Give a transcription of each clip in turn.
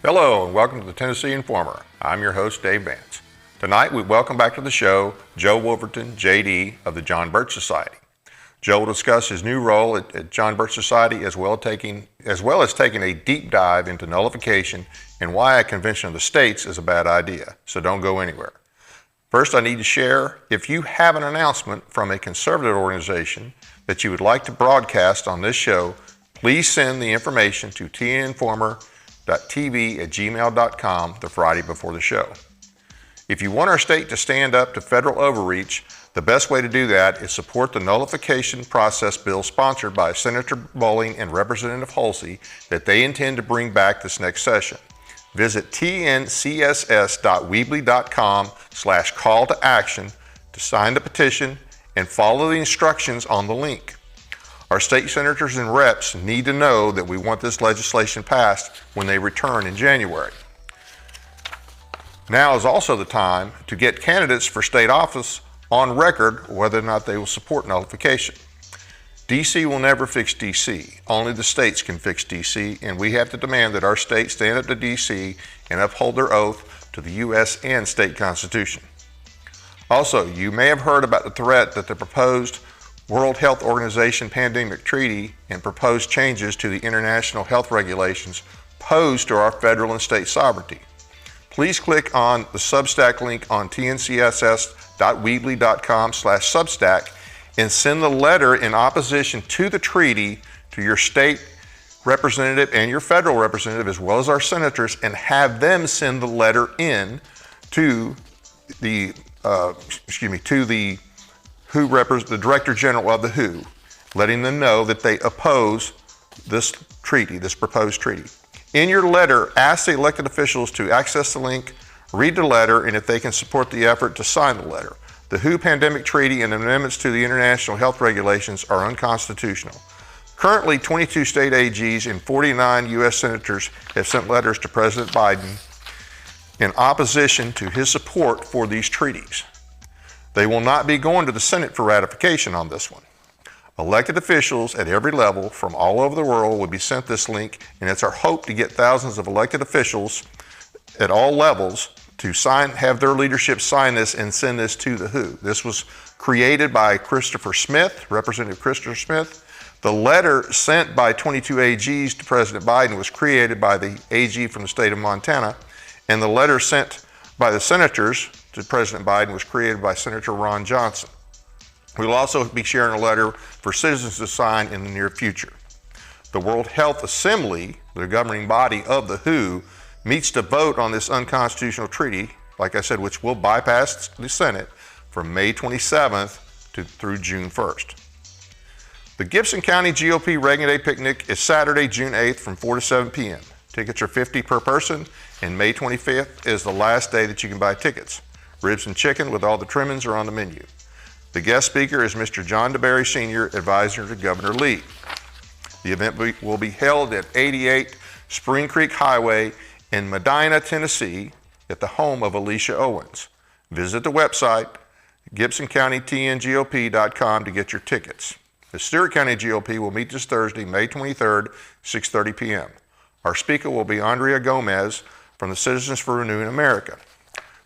Hello and welcome to the Tennessee Informer. I'm your host, Dave Vance. Tonight we welcome back to the show Joe Wolverton, JD of the John Birch Society. Joe will discuss his new role at John Birch Society as well as taking a deep dive into nullification and why a convention of the states is a bad idea, so don't go anywhere. First, I need to share, if you have an announcement from a conservative organization that you would like to broadcast on this show, please send the information to tninformer.tv@gmail.com the Friday before the show. If you want our state to stand up to federal overreach, the best way to do that is support the nullification process bill sponsored by Senator Bowling and Representative Hulsey that they intend to bring back this next session. Visit tncss.weebly.com/call to action to sign the petition and follow the instructions on the link. Our state senators and reps need to know that we want this legislation passed when they return in January. Now is also the time to get candidates for state office on record whether or not they will support nullification. D.C. will never fix D.C. Only the states can fix D.C., and we have to demand that our states stand up to D.C. and uphold their oath to the U.S. and state constitution. Also, you may have heard about the threat that the proposed World Health Organization pandemic treaty and proposed changes to the international health regulations pose to our federal and state sovereignty. Please click on the Substack link on tncss.weebly.com/Substack and send the letter in opposition to the treaty to your state representative and your federal representative, as well as our senators, and have them send the letter in to the the Director General of the WHO, letting them know that they oppose this treaty, this proposed treaty. In your letter, ask the elected officials to access the link, read the letter, and if they can support the effort, to sign the letter. The WHO pandemic treaty and amendments to the international health regulations are unconstitutional. Currently, 22 state AGs and 49 U.S. senators have sent letters to President Biden in opposition to his support for these treaties. They will not be going to the Senate for ratification on this one. Elected officials at every level from all over the world will be sent this link, and it's our hope to get thousands of elected officials at all levels to have their leadership sign this and send this to the WHO. This was created by Christopher Smith, Representative Christopher Smith. The letter sent by 22 AGs to President Biden was created by the AG from the state of Montana, and the letter sent by the senators to President Biden was created by Senator Ron Johnson. We will also be sharing a letter for citizens to sign in the near future. The World Health Assembly, the governing body of the WHO, meets to vote on this unconstitutional treaty, like I said, which will bypass the Senate from May 27th through June 1st. The Gibson County GOP Reagan Day Picnic is Saturday, June 8th from 4 to 7 p.m. Tickets are $50 per person, and May 25th is the last day that you can buy tickets. Ribs and chicken with all the trimmings are on the menu. The guest speaker is Mr. John DeBerry Sr., advisor to Governor Lee. The event will be held at 88 Spring Creek Highway in Medina, Tennessee, at the home of Alicia Owens. Visit the website, gibsoncountytngop.com, to get your tickets. The Stewart County GOP will meet this Thursday, May 23rd, 6:30 p.m. Our speaker will be Andrea Gomez from the Citizens for Renewing America.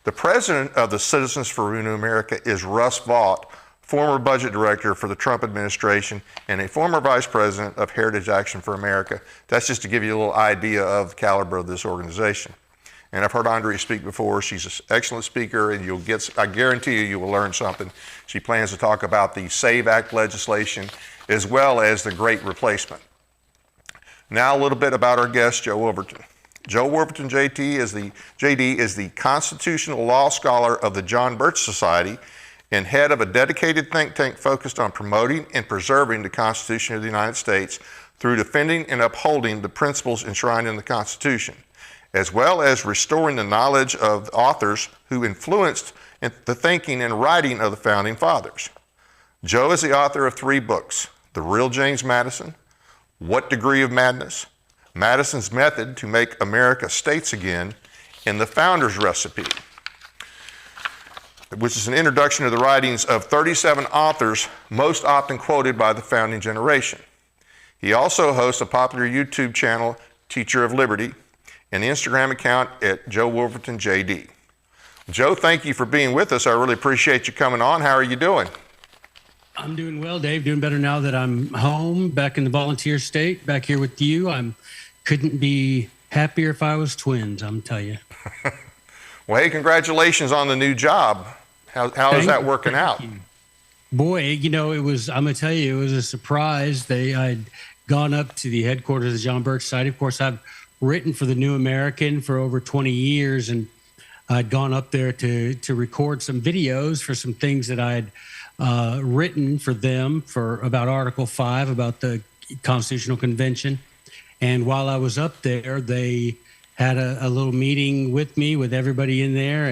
The president of the Citizens for Renewing America is Russ Vaught, former budget director for the Trump administration and a former vice president of Heritage Action for America. That's just to give you a little idea of the caliber of this organization. And I've heard Andrea speak before. She's an excellent speaker, and I guarantee you will learn something. She plans to talk about the SAVE Act legislation as well as the Great Replacement. Now a little bit about our guest, Joe Wolverton. Joe Wolverton JD is the constitutional law scholar of the John Birch Society and head of a dedicated think tank focused on promoting and preserving the Constitution of the United States through defending and upholding the principles enshrined in the Constitution, as well as restoring the knowledge of authors who influenced the thinking and writing of the Founding Fathers. Joe is the author of 3 books: The Real James Madison, What Degree of Madness?, Madison's Method to Make America States Again, and The Founder's Recipe, which is an introduction to the writings of 37 authors most often quoted by the founding generation. He also hosts a popular YouTube channel, Teacher of Liberty, and the Instagram account at Joe Wolverton JD. Joe, thank you for being with us. I really appreciate you coming on. How are you doing? I'm doing well, Dave. Doing better now that I'm home, back in the volunteer state, back here with you. Couldn't be happier if I was twins, I'm telling you. Well, hey, congratulations on the new job. How is that working out? Boy, I'm going to tell you, it was a surprise. I'd gone up to the headquarters of the John Birch Society. Of course, I've written for the New American for over 20 years, and I'd gone up there to record some videos for some things that I'd written for them about Article 5, about the Constitutional Convention. And while I was up there, they had a little meeting with me, with everybody in there,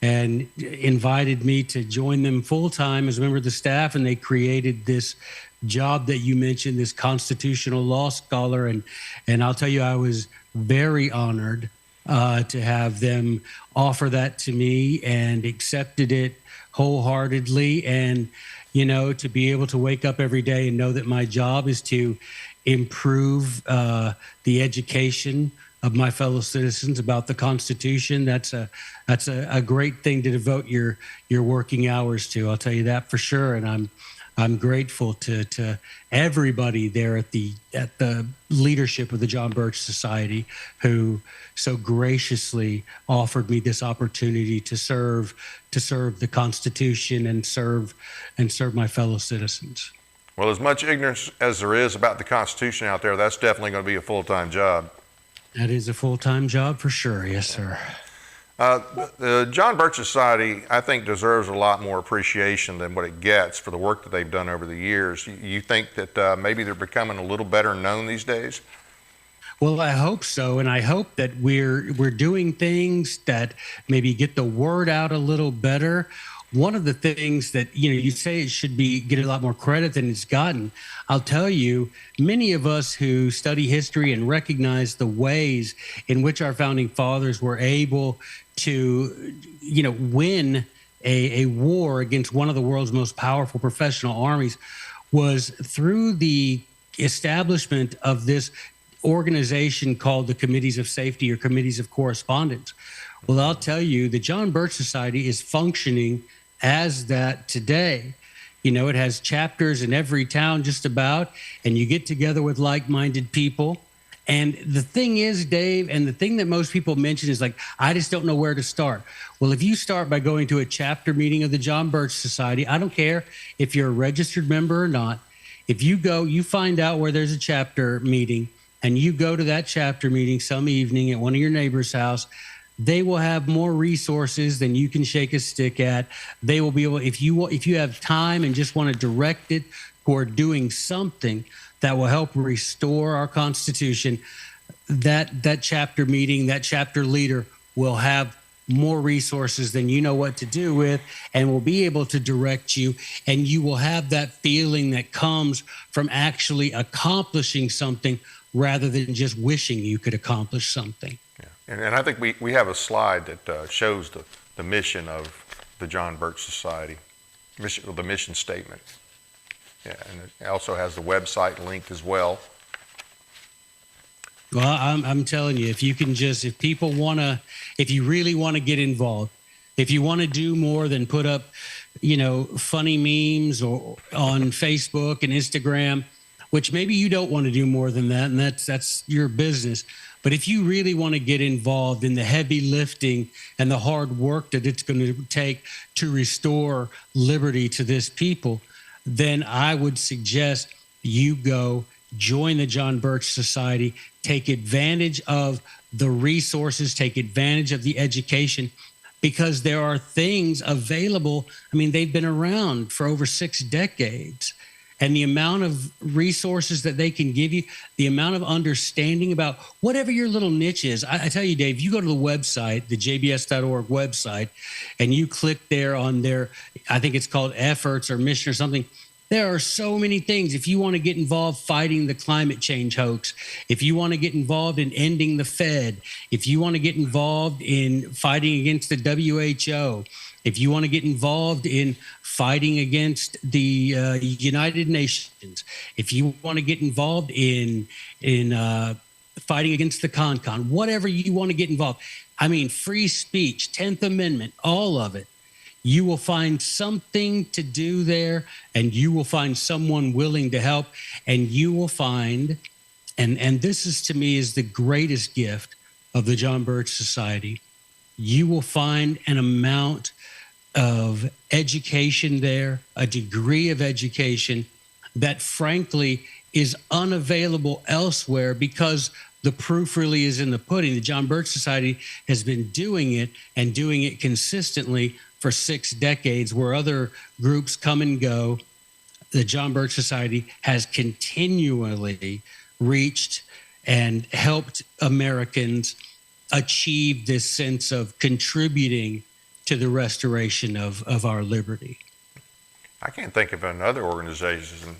and invited me to join them full-time as a member of the staff. And they created this job that you mentioned, this constitutional law scholar. And I'll tell you, I was very honored to have them offer that to me, and accepted it wholeheartedly. And, to be able to wake up every day and know that my job is to improve the education of my fellow citizens about the Constitution. That's a great thing to devote your working hours to. I'll tell you that for sure. And I'm grateful to everybody there at the leadership of the John Birch Society, who so graciously offered me this opportunity to serve the Constitution and serve my fellow citizens. Well, as much ignorance as there is about the Constitution out there, that's definitely going to be a full-time job. That is a full-time job for sure. Yes, sir. The John Birch Society, I think, deserves a lot more appreciation than what it gets for the work that they've done over the years. You think that maybe they're becoming a little better known these days? Well, I hope so, and I hope that we're doing things that maybe get the word out a little better. One of the things that, you say it should get a lot more credit than it's gotten. I'll tell you, many of us who study history and recognize the ways in which our founding fathers were able to, win a war against one of the world's most powerful professional armies was through the establishment of this organization called the Committees of Safety or Committees of Correspondence. Well, I'll tell you, the John Birch Society is functioning as that today. It has chapters in every town just about, and you get together with like-minded people. And the thing is, Dave, and the thing that most people mention is like, I just don't know where to start. Well, if you start by going to a chapter meeting of the John Birch Society, I don't care if you're a registered member or not. If you go, you find out where there's a chapter meeting, and you go to that chapter meeting some evening at one of your neighbor's house, they will have more resources than you can shake a stick at. They will be able, if you have time and just want to direct it toward doing something that will help restore our Constitution, that chapter meeting, that chapter leader will have more resources than you know what to do with, and will be able to direct you. And you will have that feeling that comes from actually accomplishing something rather than just wishing you could accomplish something. And I think we have a slide that shows the mission of the John Birch Society, the mission statement. Yeah, and it also has the website linked as well. Well, I'm telling you, if you really want to get involved, if you want to do more than put up, funny memes or on Facebook and Instagram, which maybe you don't want to do more than that, and that's your business. But if you really want to get involved in the heavy lifting and the hard work that it's going to take to restore liberty to this people, then I would suggest you go join the John Birch Society, take advantage of the resources, take advantage of the education, because there are things available. I mean, they've been around for over 6 decades. And the amount of resources that they can give you, the amount of understanding about whatever your little niche is. I tell you, Dave, you go to the website, the jbs.org website, and you click there on their, I think it's called efforts or mission or something. There are so many things. If you want to get involved fighting the climate change hoax, if you want to get involved in ending the Fed, if you want to get involved in fighting against the WHO, if you want to get involved in fighting against the United Nations, if you want to get involved in fighting against the con, whatever you want to get involved. I mean, free speech, 10th Amendment, all of it. You will find something to do there, and you will find someone willing to help, and you will find, and this is to me is the greatest gift of the John Birch Society. You will find an amount of education there, a degree of education that frankly is unavailable elsewhere because the proof really is in the pudding. The John Birch Society has been doing it and doing it consistently for 6 decades, where other groups come and go. The John Birch Society has continually reached and helped Americans achieve this sense of contributing to the restoration of our liberty. I can't think of another organization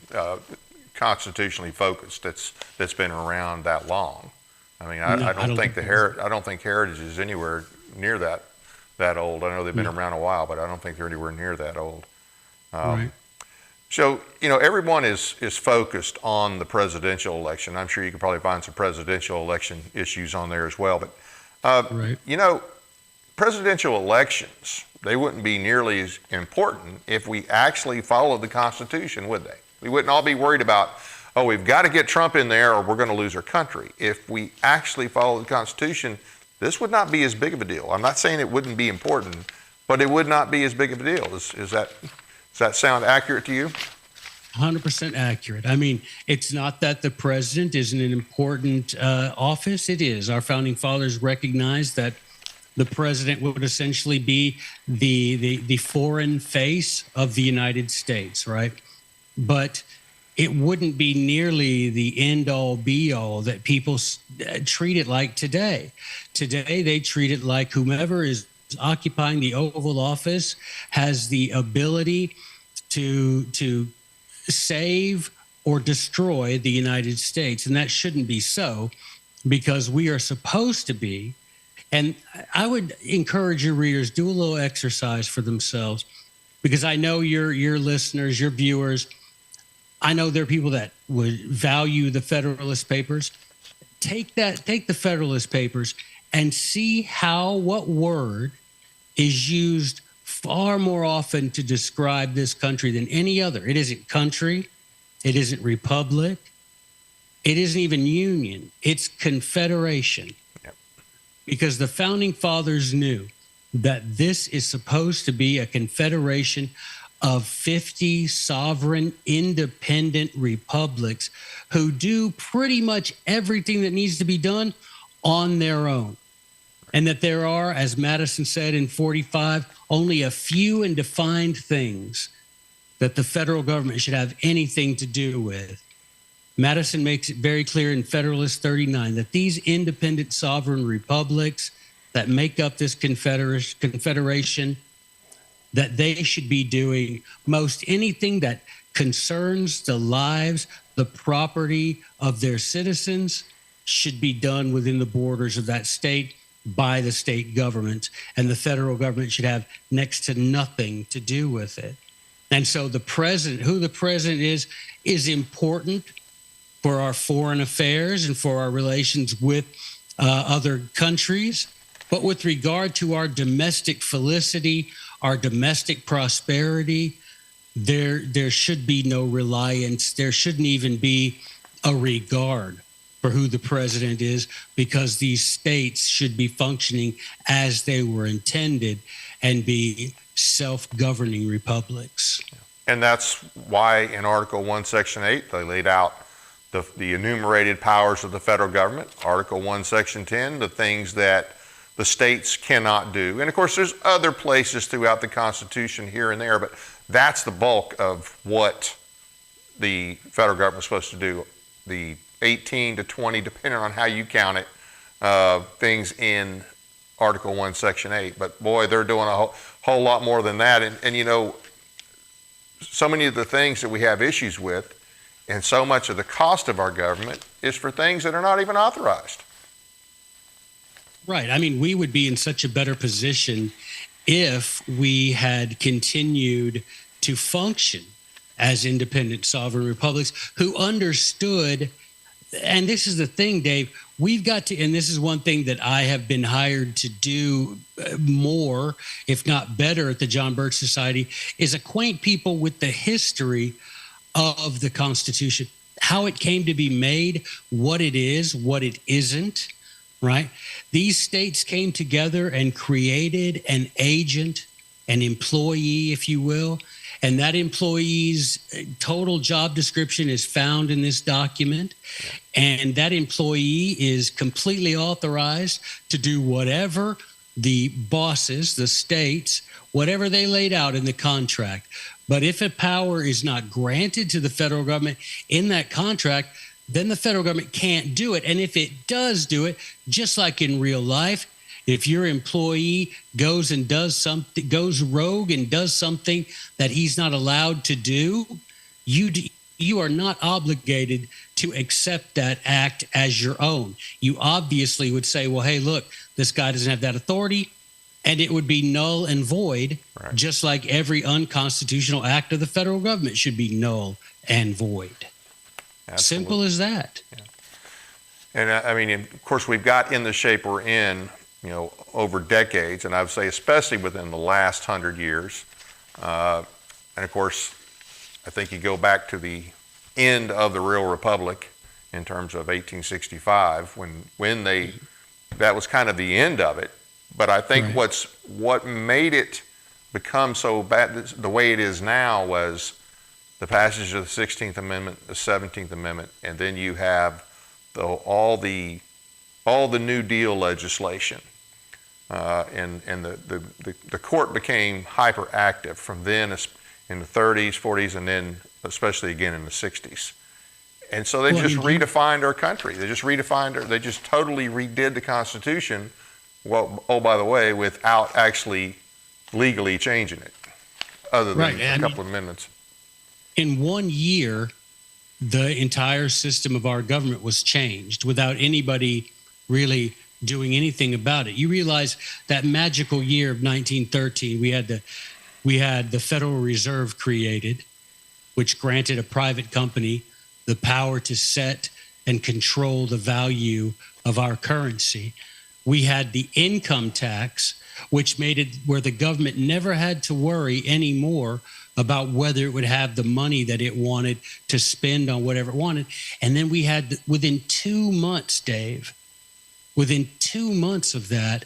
constitutionally focused that's been around that long. I mean, I don't think Heritage is anywhere near that old. I know they've been around a while, but I don't think they're anywhere near that old. Right. So, everyone is focused on the presidential election. I'm sure you could probably find some presidential election issues on there as well. But, Right. Presidential elections, they wouldn't be nearly as important if we actually followed the Constitution, would they? We wouldn't all be worried about, oh, we've got to get Trump in there or we're going to lose our country. If we actually follow the Constitution, this would not be as big of a deal. I'm not saying it wouldn't be important, but it would not be as big of a deal. Does that sound accurate to you? 100% accurate. I mean, it's not that the president isn't an important office. It is. Our founding fathers recognized that the president would essentially be the foreign face of the United States, right? But it wouldn't be nearly the end-all, be-all that people treat it like today. Today, they treat it like whomever is occupying the Oval Office has the ability to save or destroy the United States. And that shouldn't be so, because we are supposed to be. And I would encourage your readers, do a little exercise for themselves, because I know your listeners, your viewers, I know there are people that would value the Federalist Papers. Take the Federalist Papers and see what word is used far more often to describe this country than any other. It isn't country. It isn't republic. It isn't even union. It's confederation. Yep. Because the founding fathers knew that this is supposed to be a confederation of 50 sovereign, independent republics who do pretty much everything that needs to be done on their own. And that there are, as Madison said in 45, only a few and defined things that the federal government should have anything to do with. Madison makes it very clear in Federalist 39 that these independent sovereign republics that make up this confederation, that they should be doing most anything that concerns the lives, the property of their citizens should be done within the borders of that state by the state government, and the federal government should have next to nothing to do with it. And so the president, who the president is important for our foreign affairs and for our relations with other countries. But with regard to our domestic felicity, our domestic prosperity, there should be no reliance. There shouldn't even be a regard for who the president is, because these states should be functioning as they were intended and be self-governing republics. And that's why in Article 1, Section 8, they laid out the enumerated powers of the federal government. Article 1, Section 10, the things that the states cannot do. And of course, there's other places throughout the Constitution here and there, but that's the bulk of what the federal government is supposed to do. The 18 to 20, depending on how you count it, things in Article 1, Section 8. But boy, they're doing a whole lot more than that. And you know, so many of the things that we have issues with and so much of the cost of our government is for things that are not even authorized. Right. I mean, we would be in such a better position if we had continued to function as independent sovereign republics who understood. And this is the thing, Dave, we've got to, and this is one thing that I have been hired to do more, if not better, at the John Birch Society, is acquaint people with the history of the Constitution, how it came to be made, what it is, what it isn't, right? These states came together and created an agent, an employee, if you will, and that employee's total job description is found in this document. And that employee is completely authorized to do whatever the bosses, the states, whatever they laid out in the contract. But if a power is not granted to the federal government in that contract, then the federal government can't do it. And if it does do it, just like in real life, if your employee goes and does something, goes rogue and does something that he's not allowed to do, you are not obligated to accept that act as your own. You obviously would say, well, hey, look, this guy doesn't have that authority, and it would be null and void, right, just like every unconstitutional act of the federal government should be null and void. Absolutely. Simple as that. Yeah. And I mean, of course, we've got in the shape we're in, over decades, and I would say especially within the last 100 years. And of course, I think you go back to the end of the real republic in terms of 1865, when that was kind of the end of it. But I think right, what made it become so bad the way it is now was the passage of the 16th Amendment, the 17th Amendment, and then you have all the New Deal legislation. And the court became hyperactive from then in the 30s, 40s, and then especially again in the 60s. And so they just redefined our country. They just totally redid the Constitution. Well, oh, by the way, without actually legally changing it, other than a couple of amendments. In 1 year, the entire system of our government was changed without anybody really doing anything about it. You realize that magical year of 1913, we had the Federal Reserve created, which granted a private company the power to set and control the value of our currency. We had the income tax, which made it where the government never had to worry anymore about whether it would have the money that it wanted to spend on whatever it wanted. And then we had, within 2 months, Dave, within 2 months of that,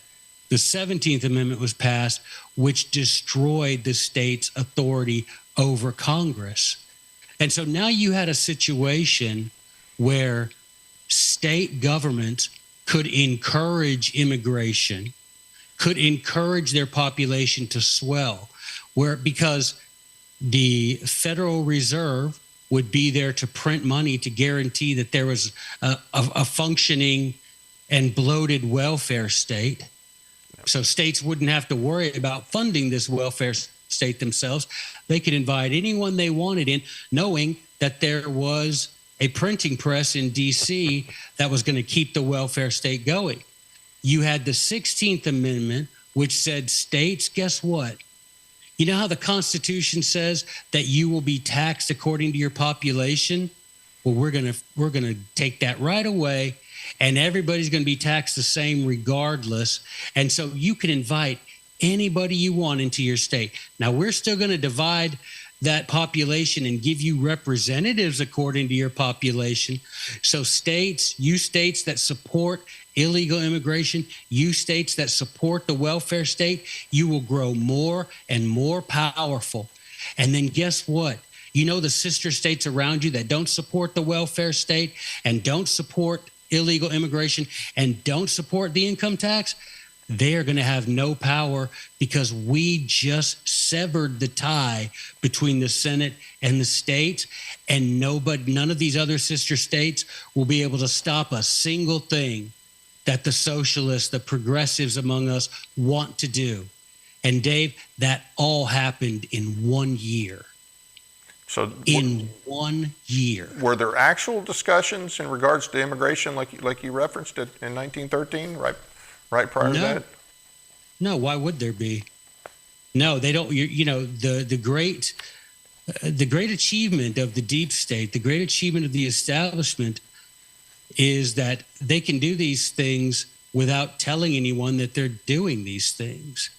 the 17th Amendment was passed, which destroyed the state's authority over Congress. And so now you had a situation where state governments could encourage immigration, could encourage their population to swell, because the Federal Reserve would be there to print money to guarantee that there was a functioning and bloated welfare state. So states wouldn't have to worry about funding this welfare state themselves. They could invite anyone they wanted in, knowing that there was a printing press in D.C. that was going to keep the welfare state going. You had the 16th Amendment, which said states, guess what? You know how the Constitution says that you will be taxed according to your population? Well, we're gonna take that right away, and everybody's going to be taxed the same regardless. And so you can invite anybody you want into your state. Now, we're still going to divide that population and give you representatives according to your population. So you states that support illegal immigration, you states that support the welfare state, you will grow more and more powerful. And then guess what? You know the sister states around you that don't support the welfare state and don't support illegal immigration and don't support the income tax? They are going to have no power because we just severed the tie between the Senate and the states, and none of these other sister states will be able to stop a single thing that the socialists, the progressives among us want to do. And Dave, that all happened in 1 year. So in 1 year. Were there actual discussions in regards to immigration like you referenced it in 1913, right prior to that? No, why would there be? No, they don't. The great achievement of the deep state, the great achievement of the establishment is that they can do these things without telling anyone that they're doing these things,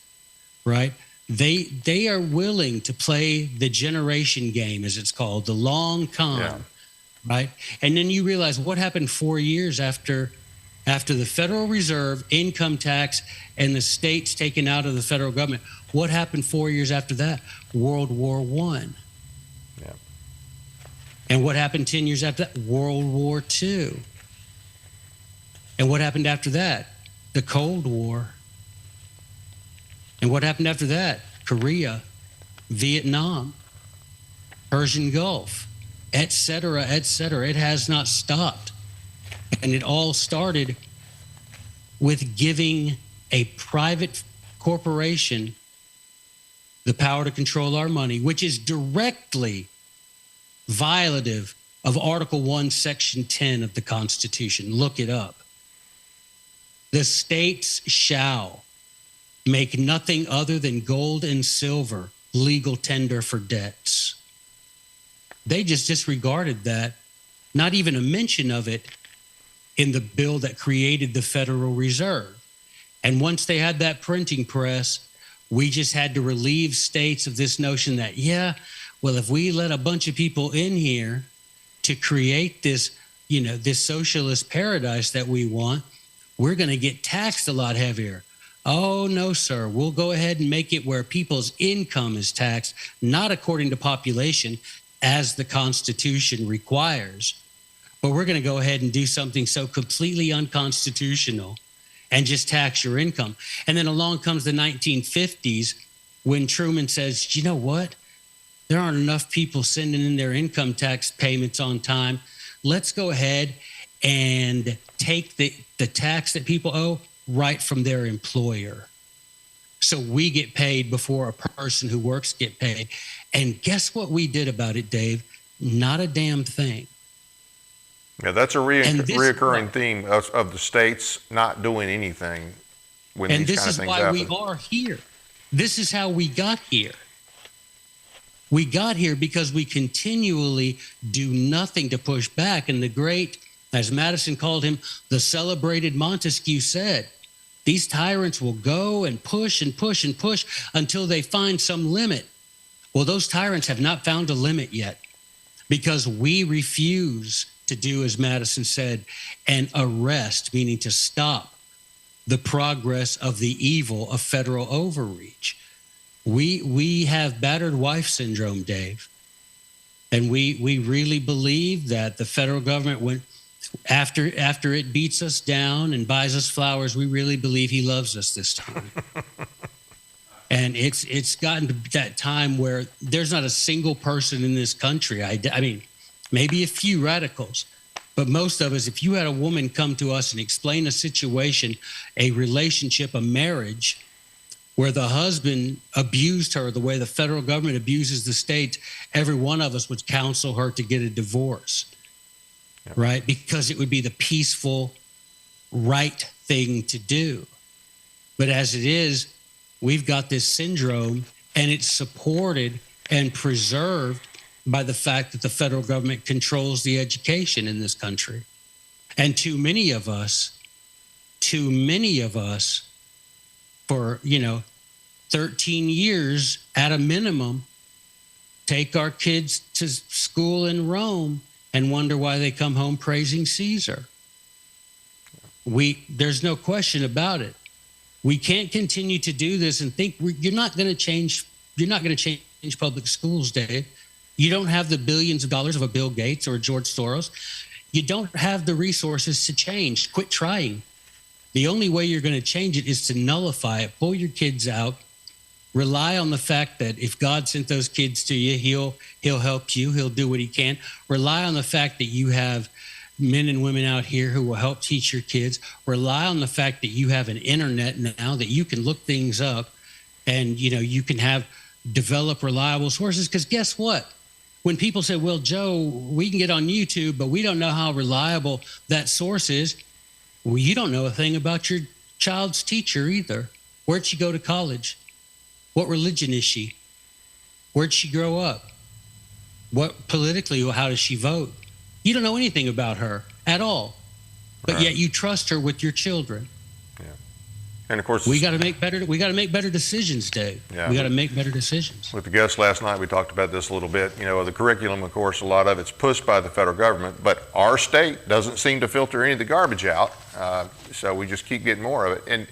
right? They are willing to play the generation game, as it's called, the long con, right? And then you realize what happened 4 years after the Federal Reserve, income tax, and the states taken out of the federal government. What happened 4 years after that? World War I. Yeah. And what happened 10 years after that? World War II. And what happened after that? The Cold War. And what happened after that? Korea, Vietnam, Persian Gulf, et cetera, et cetera. It has not stopped. And it all started with giving a private corporation the power to control our money, which is directly violative of Article 1, Section 10 of the Constitution. Look it up. The states shall make nothing other than gold and silver legal tender for debts. They just disregarded that, not even a mention of it in the bill that created the Federal Reserve. And once they had that printing press, we just had to relieve states of this notion that, well, if we let a bunch of people in here to create this, this socialist paradise that we want, we're going to get taxed a lot heavier. Oh, no, sir. We'll go ahead and make it where people's income is taxed, not according to population, as the Constitution requires. But we're going to go ahead and do something so completely unconstitutional and just tax your income. And then along comes the 1950s when Truman says, you know what? There aren't enough people sending in their income tax payments on time. Let's go ahead and take the tax that people owe right from their employer. So we get paid before a person who works get paid. And guess what we did about it, Dave? Not a damn thing. Yeah, that's a reoccurring theme of the states not doing anything when these kind of things happen. And this is why we are here. This is how we got here. We got here because we continually do nothing to push back. And the great, as Madison called him, the celebrated Montesquieu said, these tyrants will go and push and push and push until they find some limit. Well, those tyrants have not found a limit yet because we refuse to do, as Madison said, and arrest, meaning to stop the progress of the evil of federal overreach. We have battered wife syndrome, Dave. And we really believe that the federal government went after it beats us down and buys us flowers, we really believe he loves us this time. And it's gotten to that time where there's not a single person in this country. I mean, maybe a few radicals, but most of us, if you had a woman come to us and explain a situation, a relationship, a marriage, where the husband abused her the way the federal government abuses the states, every one of us would counsel her to get a divorce, right? Because it would be the peaceful, right thing to do. But as it is, we've got this syndrome, and it's supported and preserved by the fact that the federal government controls the education in this country. And too many of us, for 13 years at a minimum, take our kids to school in Rome and wonder why they come home praising Caesar. There's no question about it. We can't continue to do this and think you're not going to change public schools, Dave. You don't have the billions of dollars of a Bill Gates or a George Soros. You don't have the resources to change. Quit trying. The only way you're going to change it is to nullify it, pull your kids out, rely on the fact that if God sent those kids to you, he'll help you. He'll do what he can. Rely on the fact that you have men and women out here who will help teach your kids. Rely on the fact that you have an internet now that you can look things up and, you can develop reliable sources. Because guess what? When people say, well, Joe, we can get on YouTube, but we don't know how reliable that source is. Well, you don't know a thing about your child's teacher either. Where'd she go to college? What religion is she? Where'd she grow up? What politically, how does she vote? You don't know anything about her at all. but Right. yet you trust her with your children. Yeah. And of course, We got to make better decisions, Dave. Yeah. We got to make better decisions. with the guests last night, we talked about this a little bit. You know, the curriculum, of course, a lot of it's pushed by the federal government, but our state doesn't seem to filter any of the garbage out. So we just keep getting more of it. And,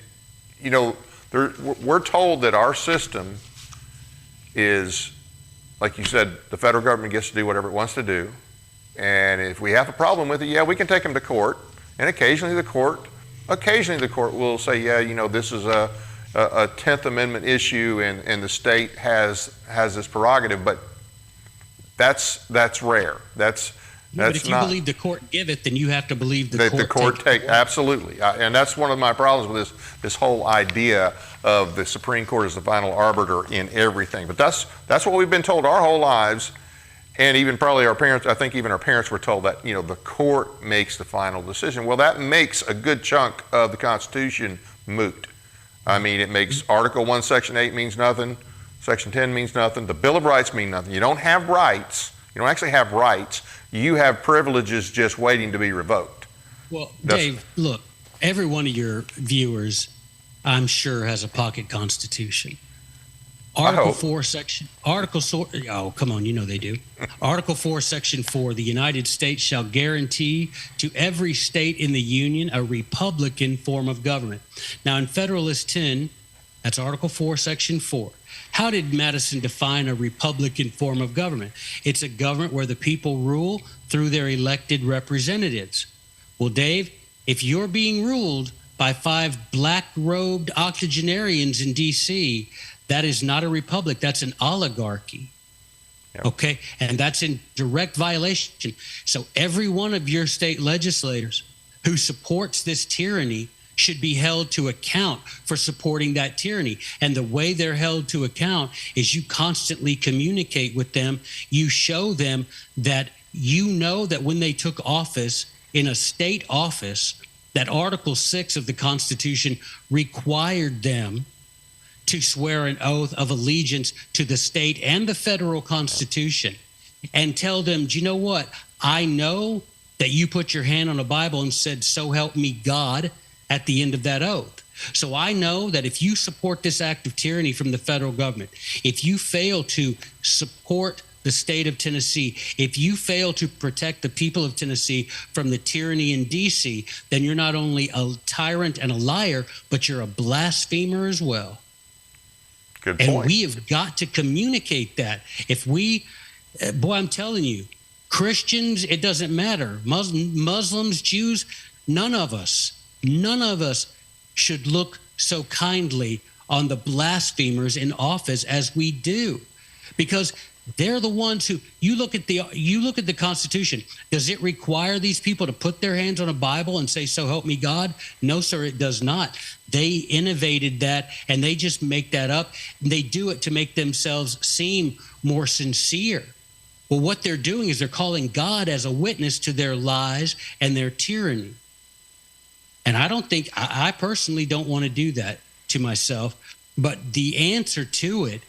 you know, we're told that our system is, like you said, the federal government gets to do whatever it wants to do. And if we have a problem with it, yeah, we can take them to court. And occasionally the court will say, yeah, you know, this is a 10th Amendment issue and the state has this prerogative, but that's rare. But if you believe the court give it, then you have to believe the court take. Absolutely. And that's one of my problems with this whole idea of the Supreme Court as the final arbiter in everything. But that's what we've been told our whole lives. And even probably our parents, I think even our parents were told that, you know, the court makes the final decision. Well, that makes a good chunk of the Constitution moot. I mean, it makes Article 1, Section 8 means nothing. Section 10 means nothing. The Bill of Rights mean nothing. You don't have rights. You don't actually have rights. You have privileges just waiting to be revoked. Well, Dave, look, every one of your viewers, I'm sure, has a pocket Constitution. Article 4, oh, come on, you know they do. Article 4, Section 4, the United States shall guarantee to every state in the Union a republican form of government. Now, in Federalist 10, that's Article 4, Section 4. How did Madison define a republican form of government? It's a government where the people rule through their elected representatives. Well, Dave, if you're being ruled by 5 black-robed octogenarians in D.C., that is not a republic. That's an oligarchy. Yep. Okay? And that's in direct violation. So every one of your state legislators who supports this tyranny should be held to account for supporting that tyranny. And the way they're held to account is you constantly communicate with them. You show them that you know that when they took office in a state office, that Article 6 of the Constitution required them to swear an oath of allegiance to the state and the federal Constitution, and tell them, do you know what? I know that you put your hand on a Bible and said, so help me God, at the end of that oath. So I know that if you support this act of tyranny from the federal government, if you fail to support the state of Tennessee, if you fail to protect the people of Tennessee from the tyranny in D.C., then you're not only a tyrant and a liar, but you're a blasphemer as well. Good point. And we have got to communicate that. If we, boy, I'm telling you, Christians, it doesn't matter. Muslims, Jews, none of us should look so kindly on the blasphemers in office as we do, because they're the ones who, you look at the Constitution. Does it require these people to put their hands on a Bible and say, so help me God? No, sir, it does not. They innovated that, and they just make that up. They do it to make themselves seem more sincere. Well, what they're doing is they're calling God as a witness to their lies and their tyranny. And I personally don't want to do that to myself. But the answer to it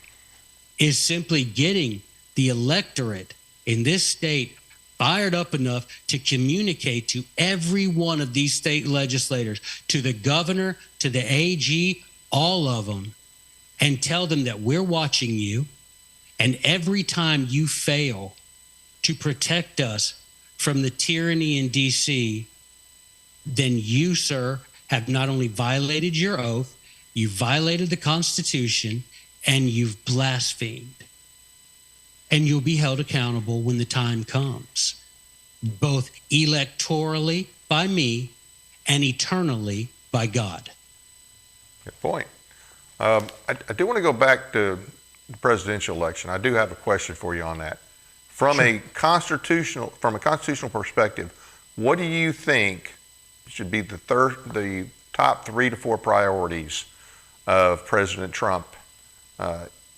is simply getting the electorate in this state fired up enough to communicate to every one of these state legislators, to the governor, to the AG, all of them, and tell them that we're watching you. And every time you fail to protect us from the tyranny in D.C., then you, sir, have not only violated your oath, you've violated the Constitution, and you've blasphemed. And you'll be held accountable when the time comes, both electorally by me and eternally by God. Good point. I do want to go back to the presidential election. I do have a question for you on that. From Sure. a constitutional perspective, what do you think should be the top 3 to 4 priorities of President Trump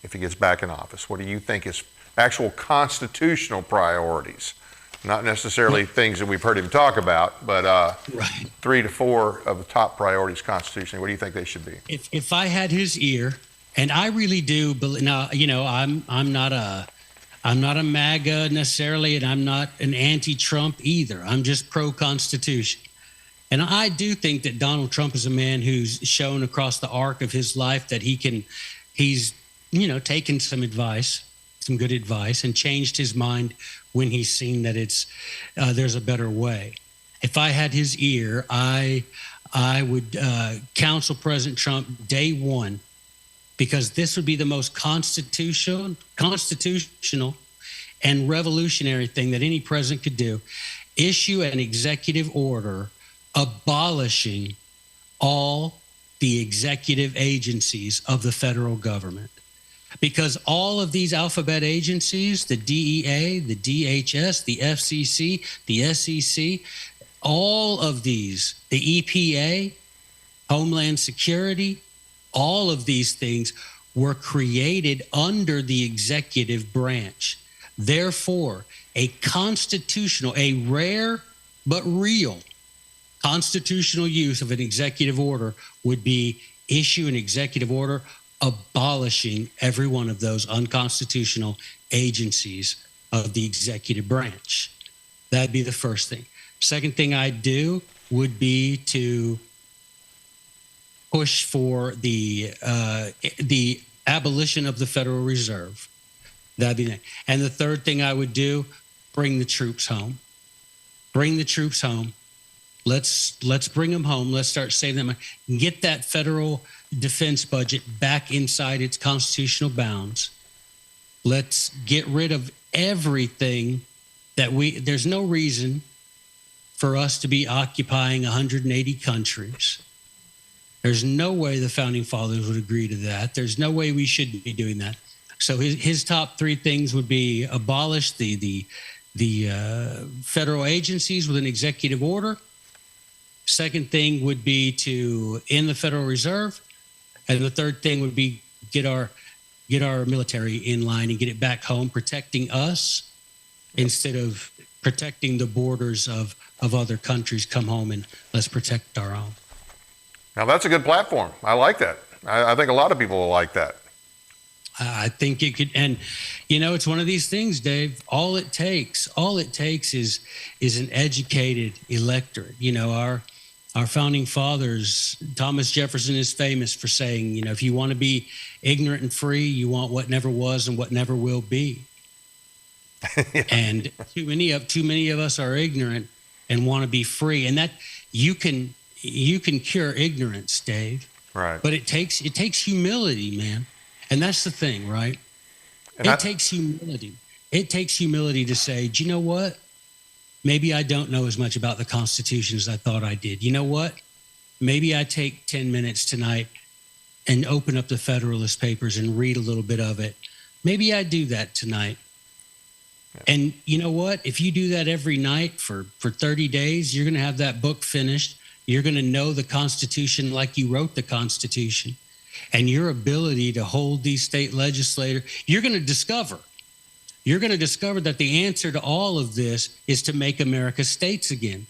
if he gets back in office? What do you think is actual constitutional priorities? Not necessarily things that we've heard him talk about, but Right. 3 to 4 of the top priorities constitutionally. What do you think they should be? If I had his ear, and I really do believe, now, you know, I'm not a MAGA necessarily, and I'm not an anti-Trump either. I'm just pro-Constitution. And I do think that Donald Trump is a man who's shown across the arc of his life that he's taken some advice, some good advice, and changed his mind when he's seen that there's a better way. If I had his ear, I would counsel President Trump day one, because this would be the most constitutional and revolutionary thing that any president could do. Issue an executive order abolishing all the executive agencies of the federal government. Because all of these alphabet agencies, the DEA, the DHS, the FCC, the SEC, all of these, the EPA, Homeland Security, all of these things were created under the executive branch. Therefore, a rare but real constitutional use of an executive order would be issue an executive order abolishing every one of those unconstitutional agencies of the executive branch. That'd be the first thing. Second thing I'd do would be to push for the abolition of the Federal Reserve. That'd be next. And the third thing I would do, bring the troops home. Bring the troops home. Let's bring them home. Let's start saving them. Get that federal defense budget back inside its constitutional bounds. Let's get rid of everything there's no reason for us to be occupying 180 countries. There's no way the founding fathers would agree to that. There's no way we should be doing that. So his top three things would be abolish the federal agencies with an executive order. Second thing would be to end the Federal Reserve. And the third thing would be get our military in line and get it back home, protecting us instead of protecting the borders of other countries. Come home and let's protect our own. Now, that's a good platform. I like that. I think a lot of people will like that. I think it could, and it's one of these things, Dave. All it takes is an educated electorate. Our founding fathers, Thomas Jefferson is famous for saying, if you want to be ignorant and free, you want what never was and what never will be. Yeah. And too many of us are ignorant and want to be free, and that you can cure ignorance, Dave. Right. But it takes humility, man. And that's the thing, right? It takes humility. It takes humility to say, do you know what? Maybe I don't know as much about the Constitution as I thought I did. You know what? Maybe I take 10 minutes tonight and open up the Federalist Papers and read a little bit of it. Maybe I do that tonight. Yeah. And you know what? If you do that every night for 30 days, you're going to have that book finished. You're going to know the Constitution like you wrote the Constitution. And your ability to hold these state legislators, you're going to discover that the answer to all of this is to make America states again.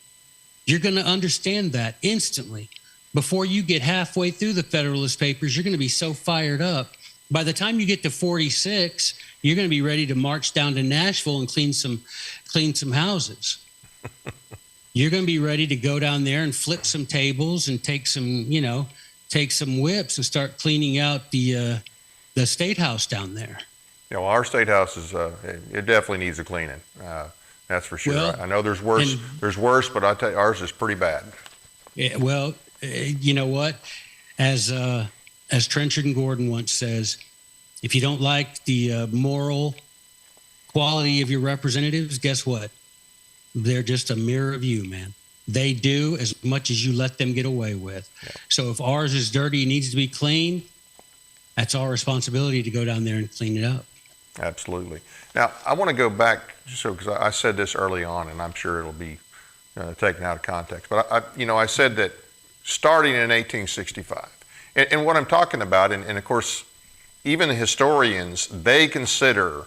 You're going to understand that instantly. Before you get halfway through the Federalist Papers, you're going to be so fired up. By the time you get to 46, you're going to be ready to march down to Nashville and clean some houses. You're going to be ready to go down there and flip some tables and take some whips and start cleaning out the State House down there. Yeah, well, our State House it definitely needs a cleaning. That's for sure. Well, I know there's worse. There's worse, but I tell you, ours is pretty bad. Yeah, well, you know what? As Trenchard and Gordon once says, if you don't like the moral quality of your representatives, guess what? They're just a mirror of you, man. They do as much as you let them get away with. Yeah. So if ours is dirty and needs to be cleaned, that's our responsibility to go down there and clean it up. Absolutely. Now, I want to go back, because I said this early on, and I'm sure it'll be taken out of context. But I said that starting in 1865, and what I'm talking about, and of course, even the historians, they consider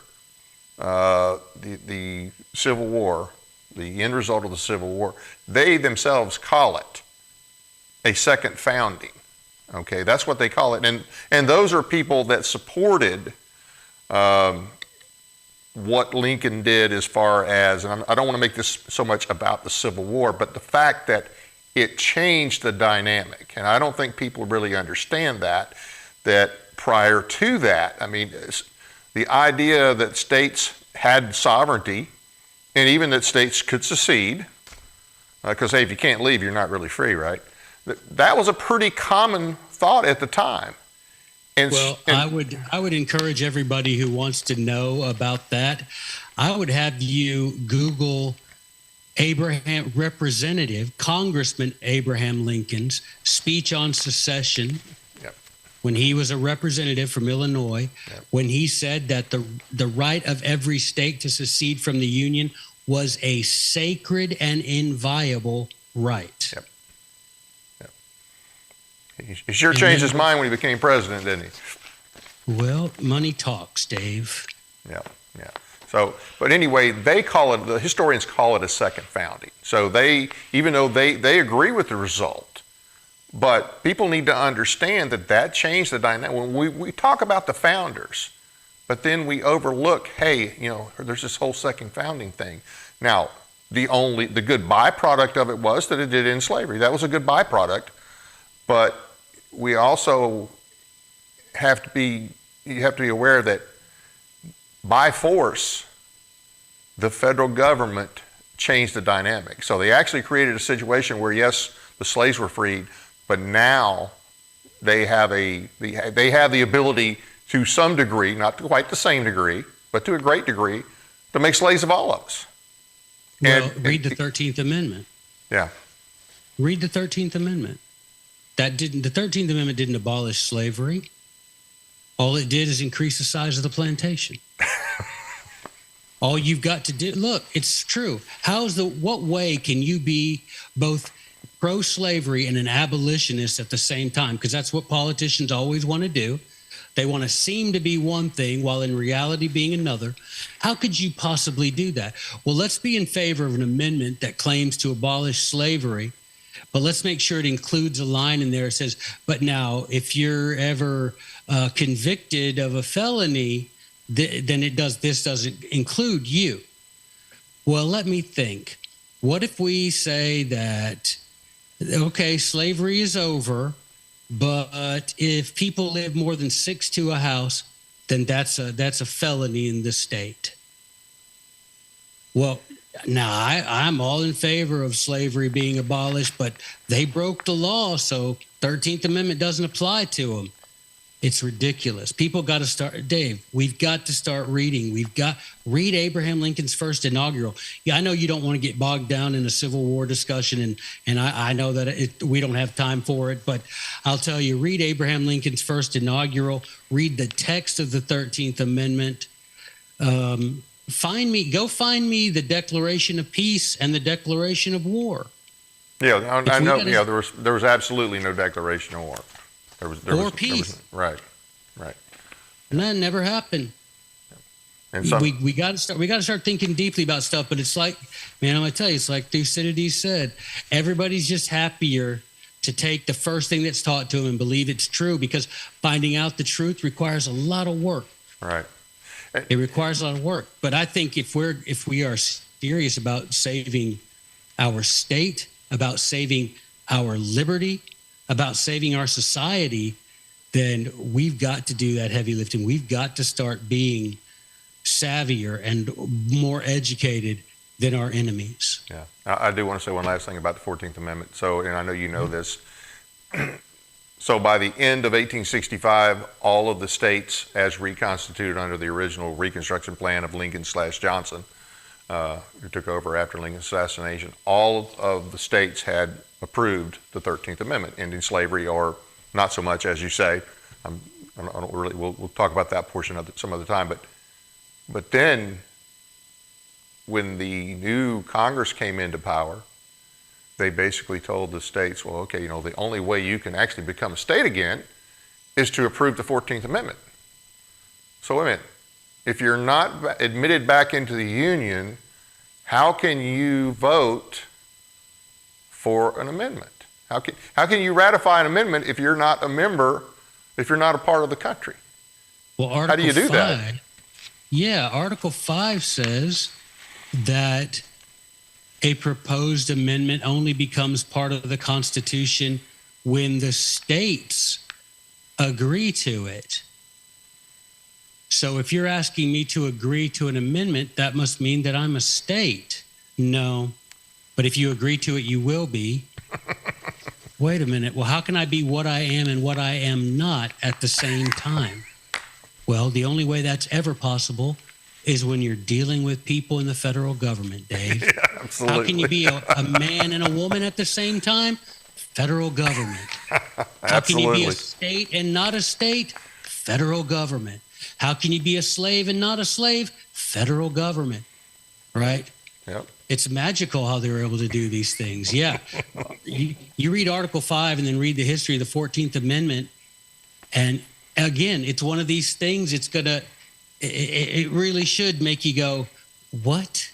the Civil War, the end result of the Civil War, they themselves call it a second founding. Okay, that's what they call it. And those are people that supported what Lincoln did as far as, and I don't want to make this so much about the Civil War, but the fact that it changed the dynamic. And I don't think people really understand that prior to that, I mean, the idea that states had sovereignty and even that states could secede, because hey, if you can't leave, you're not really free, right? That was a pretty common thought at the time. I would encourage everybody who wants to know about that. I would have you Google Congressman Abraham Lincoln's speech on secession. Yep. When he was a representative from Illinois, yep. When he said that the right of every state to secede from the Union was a sacred and inviolable right. Yep. He sure changed his mind when he became president, didn't he? Well, money talks, Dave. Yeah. So, but anyway, the historians call it a second founding. So even though they agree with the result, but people need to understand that changed the dynamic. When we talk about the founders, but then we overlook, hey, there's this whole second founding thing. Now, the good byproduct of it was that it did end slavery. That was a good byproduct. But we also you have to be aware that by force, the federal government changed the dynamic. So they actually created a situation where, yes, the slaves were freed, but now they have the ability to some degree, not to quite the same degree, but to a great degree, to make slaves of all of us. Well, read the 13th Amendment. Yeah. Read the 13th Amendment. The 13th Amendment didn't abolish slavery. All it did is increase the size of the plantation. All you've got to do, look, it's true. What way can you be both pro-slavery and an abolitionist at the same time? Because that's what politicians always want to do. They want to seem to be one thing while in reality being another. How could you possibly do that? Well, let's be in favor of an amendment that claims to abolish slavery, but let's make sure it includes a line in there that says, but now if you're ever convicted of a felony, then this doesn't include you. Well, let me think. What if we say that, okay, slavery is over, but if people live more than 6 to a house, then that's a felony in the state. Well, now I'm all in favor of slavery being abolished, but they broke the law, so 13th Amendment doesn't apply to them. It's ridiculous. People got to start, Dave, we've got to start reading. Read Abraham Lincoln's first inaugural. Yeah, I know you don't want to get bogged down in a Civil War discussion, and I know that we don't have time for it, but I'll tell you, read Abraham Lincoln's first inaugural, read the text of the 13th Amendment. Go find me the Declaration of Peace and the Declaration of War. Yeah, I know. Yeah, there was absolutely no declaration of war. There was peace. Right. And that never happened. And we got to start thinking deeply about stuff. But it's like, man, I'm gonna tell you, it's like Thucydides said. Everybody's just happier to take the first thing that's taught to them and believe it's true, because finding out the truth requires a lot of work. Right. It requires a lot of work. But I think if we are serious about saving our state, about saving our liberty, about saving our society, then we've got to do that heavy lifting. We've got to start being savvier and more educated than our enemies. Yeah, I do want to say one last thing about the 14th Amendment. So, and I know you know this. So by the end of 1865, all of the states, as reconstituted under the original Reconstruction Plan of Lincoln/Johnson, who took over after Lincoln's assassination, all of the states had approved the 13th Amendment, ending slavery, or not so much, as you say. I don't really. We'll talk about that portion of it some other time. But then, when the new Congress came into power, they basically told the states, well, okay, the only way you can actually become a state again is to approve the 14th Amendment. So wait a minute. If you're not admitted back into the Union, how can you vote for an amendment? How can you ratify an amendment if you're not a member, if you're not a part of the country? Well, how do you do that? Yeah, Article 5 says that A proposed amendment only becomes part of the Constitution when the states agree to it. So if you're asking me to agree to an amendment, that must mean that I'm a state. No. But if you agree to it, you will be. Wait a minute. Well, how can I be what I am and what I am not at the same time? Well, the only way that's ever possible is when you're dealing with people in the federal government, Dave. Yeah, absolutely. How can you be a man and a woman at the same time? Federal government. How can you be a state and not a state? Federal government. How can you be a slave and not a slave? Federal government. Right? Yep. It's magical how they were able to do these things. Yeah. You read Article 5 and then read the history of the 14th Amendment. And again, it's one of these things, it really should make you go, what?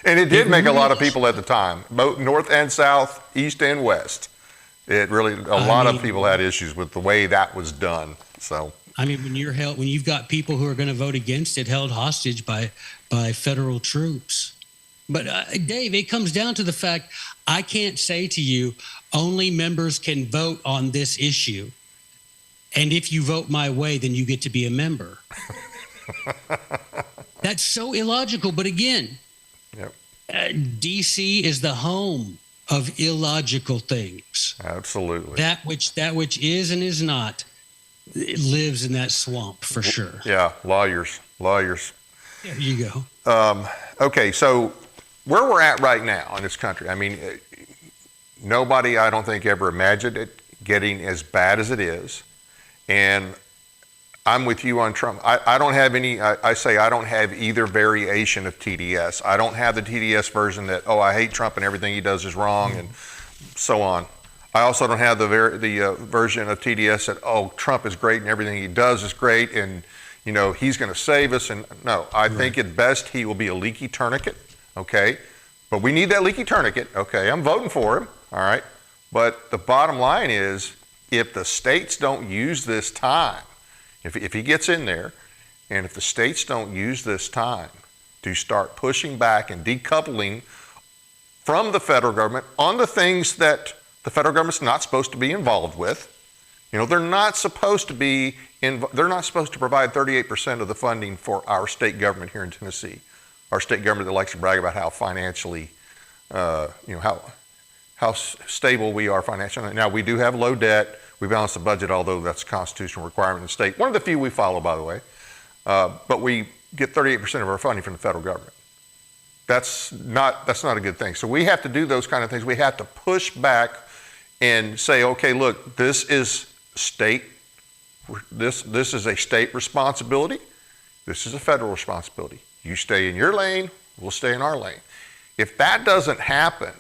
And it did make a lot of people at the time, both north and south, east and west. It really, a lot of people had issues with the way that was done. So, I mean, when you've got people who are going to vote against it held hostage by federal troops. But Dave, it comes down to the fact I can't say to you, only members can vote on this issue. And if you vote my way, then you get to be a member. That's so illogical. But again, yep. DC is the home of illogical things. Absolutely. That which is and is not, it lives in that swamp for sure. Yeah, lawyers. There you go. Okay, so where we're at right now in this country, I mean, nobody, I don't think, ever imagined it getting as bad as it is. And I'm with you on Trump. I don't have I don't have either variation of TDS. I don't have the TDS version that, I hate Trump and everything he does is wrong and so on. I also don't have the version of TDS that, Trump is great and everything he does is great and, he's going to save us. And no, I think at best he will be a leaky tourniquet, okay? But we need that leaky tourniquet, okay? I'm voting for him, all right? But the bottom line is, if the states don't use this time, if he gets in there, and if the states don't use this time to start pushing back and decoupling from the federal government on the things that the federal government's not supposed to be involved with, they're not supposed to provide 38% of the funding for our state government here in Tennessee. Our state government that likes to brag about how financially, how stable we are financially. Now, we do have low debt. We balance the budget, although that's a constitutional requirement in the state. One of the few we follow, by the way. But we get 38% of our funding from the federal government. That's not a good thing. So we have to do those kind of things. We have to push back and say, okay, look, this is state. This is a state responsibility. This is a federal responsibility. You stay in your lane, we'll stay in our lane. If that doesn't happen,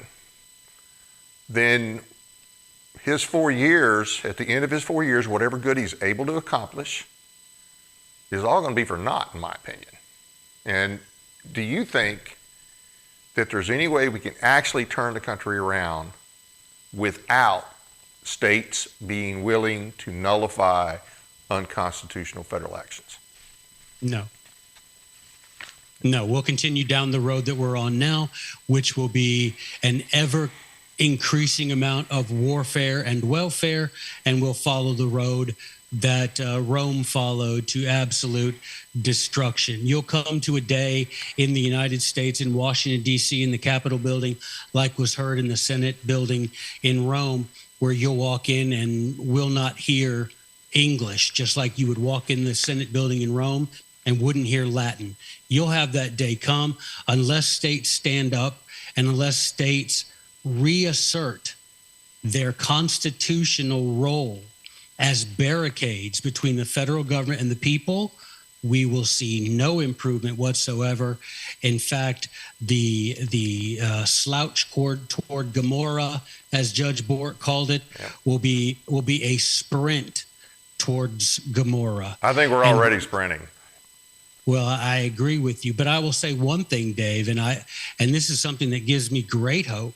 then his 4 years, at the end of his 4 years, whatever good he's able to accomplish is all going to be for naught, in my opinion. And do you think that there's any way we can actually turn the country around without states being willing to nullify unconstitutional federal actions? No. No, we'll continue down the road that we're on now, which will be an ever increasing amount of warfare and welfare, and we'll follow the road that Rome followed to absolute destruction. You'll come to a day in the United States, in Washington, D.C., in the Capitol building, like was heard in the Senate building in Rome, where you'll walk in and will not hear English, just like you would walk in the Senate building in Rome and wouldn't hear Latin. You'll have that day come unless states stand up and unless states reassert their constitutional role as barricades between the federal government and the people. We will see no improvement whatsoever. In fact, the slouch toward Gomorrah, as Judge Bork called it, will be a sprint towards Gomorrah. I think we're already sprinting. Well, I agree with you, but I will say one thing, Dave, and this is something that gives me great hope,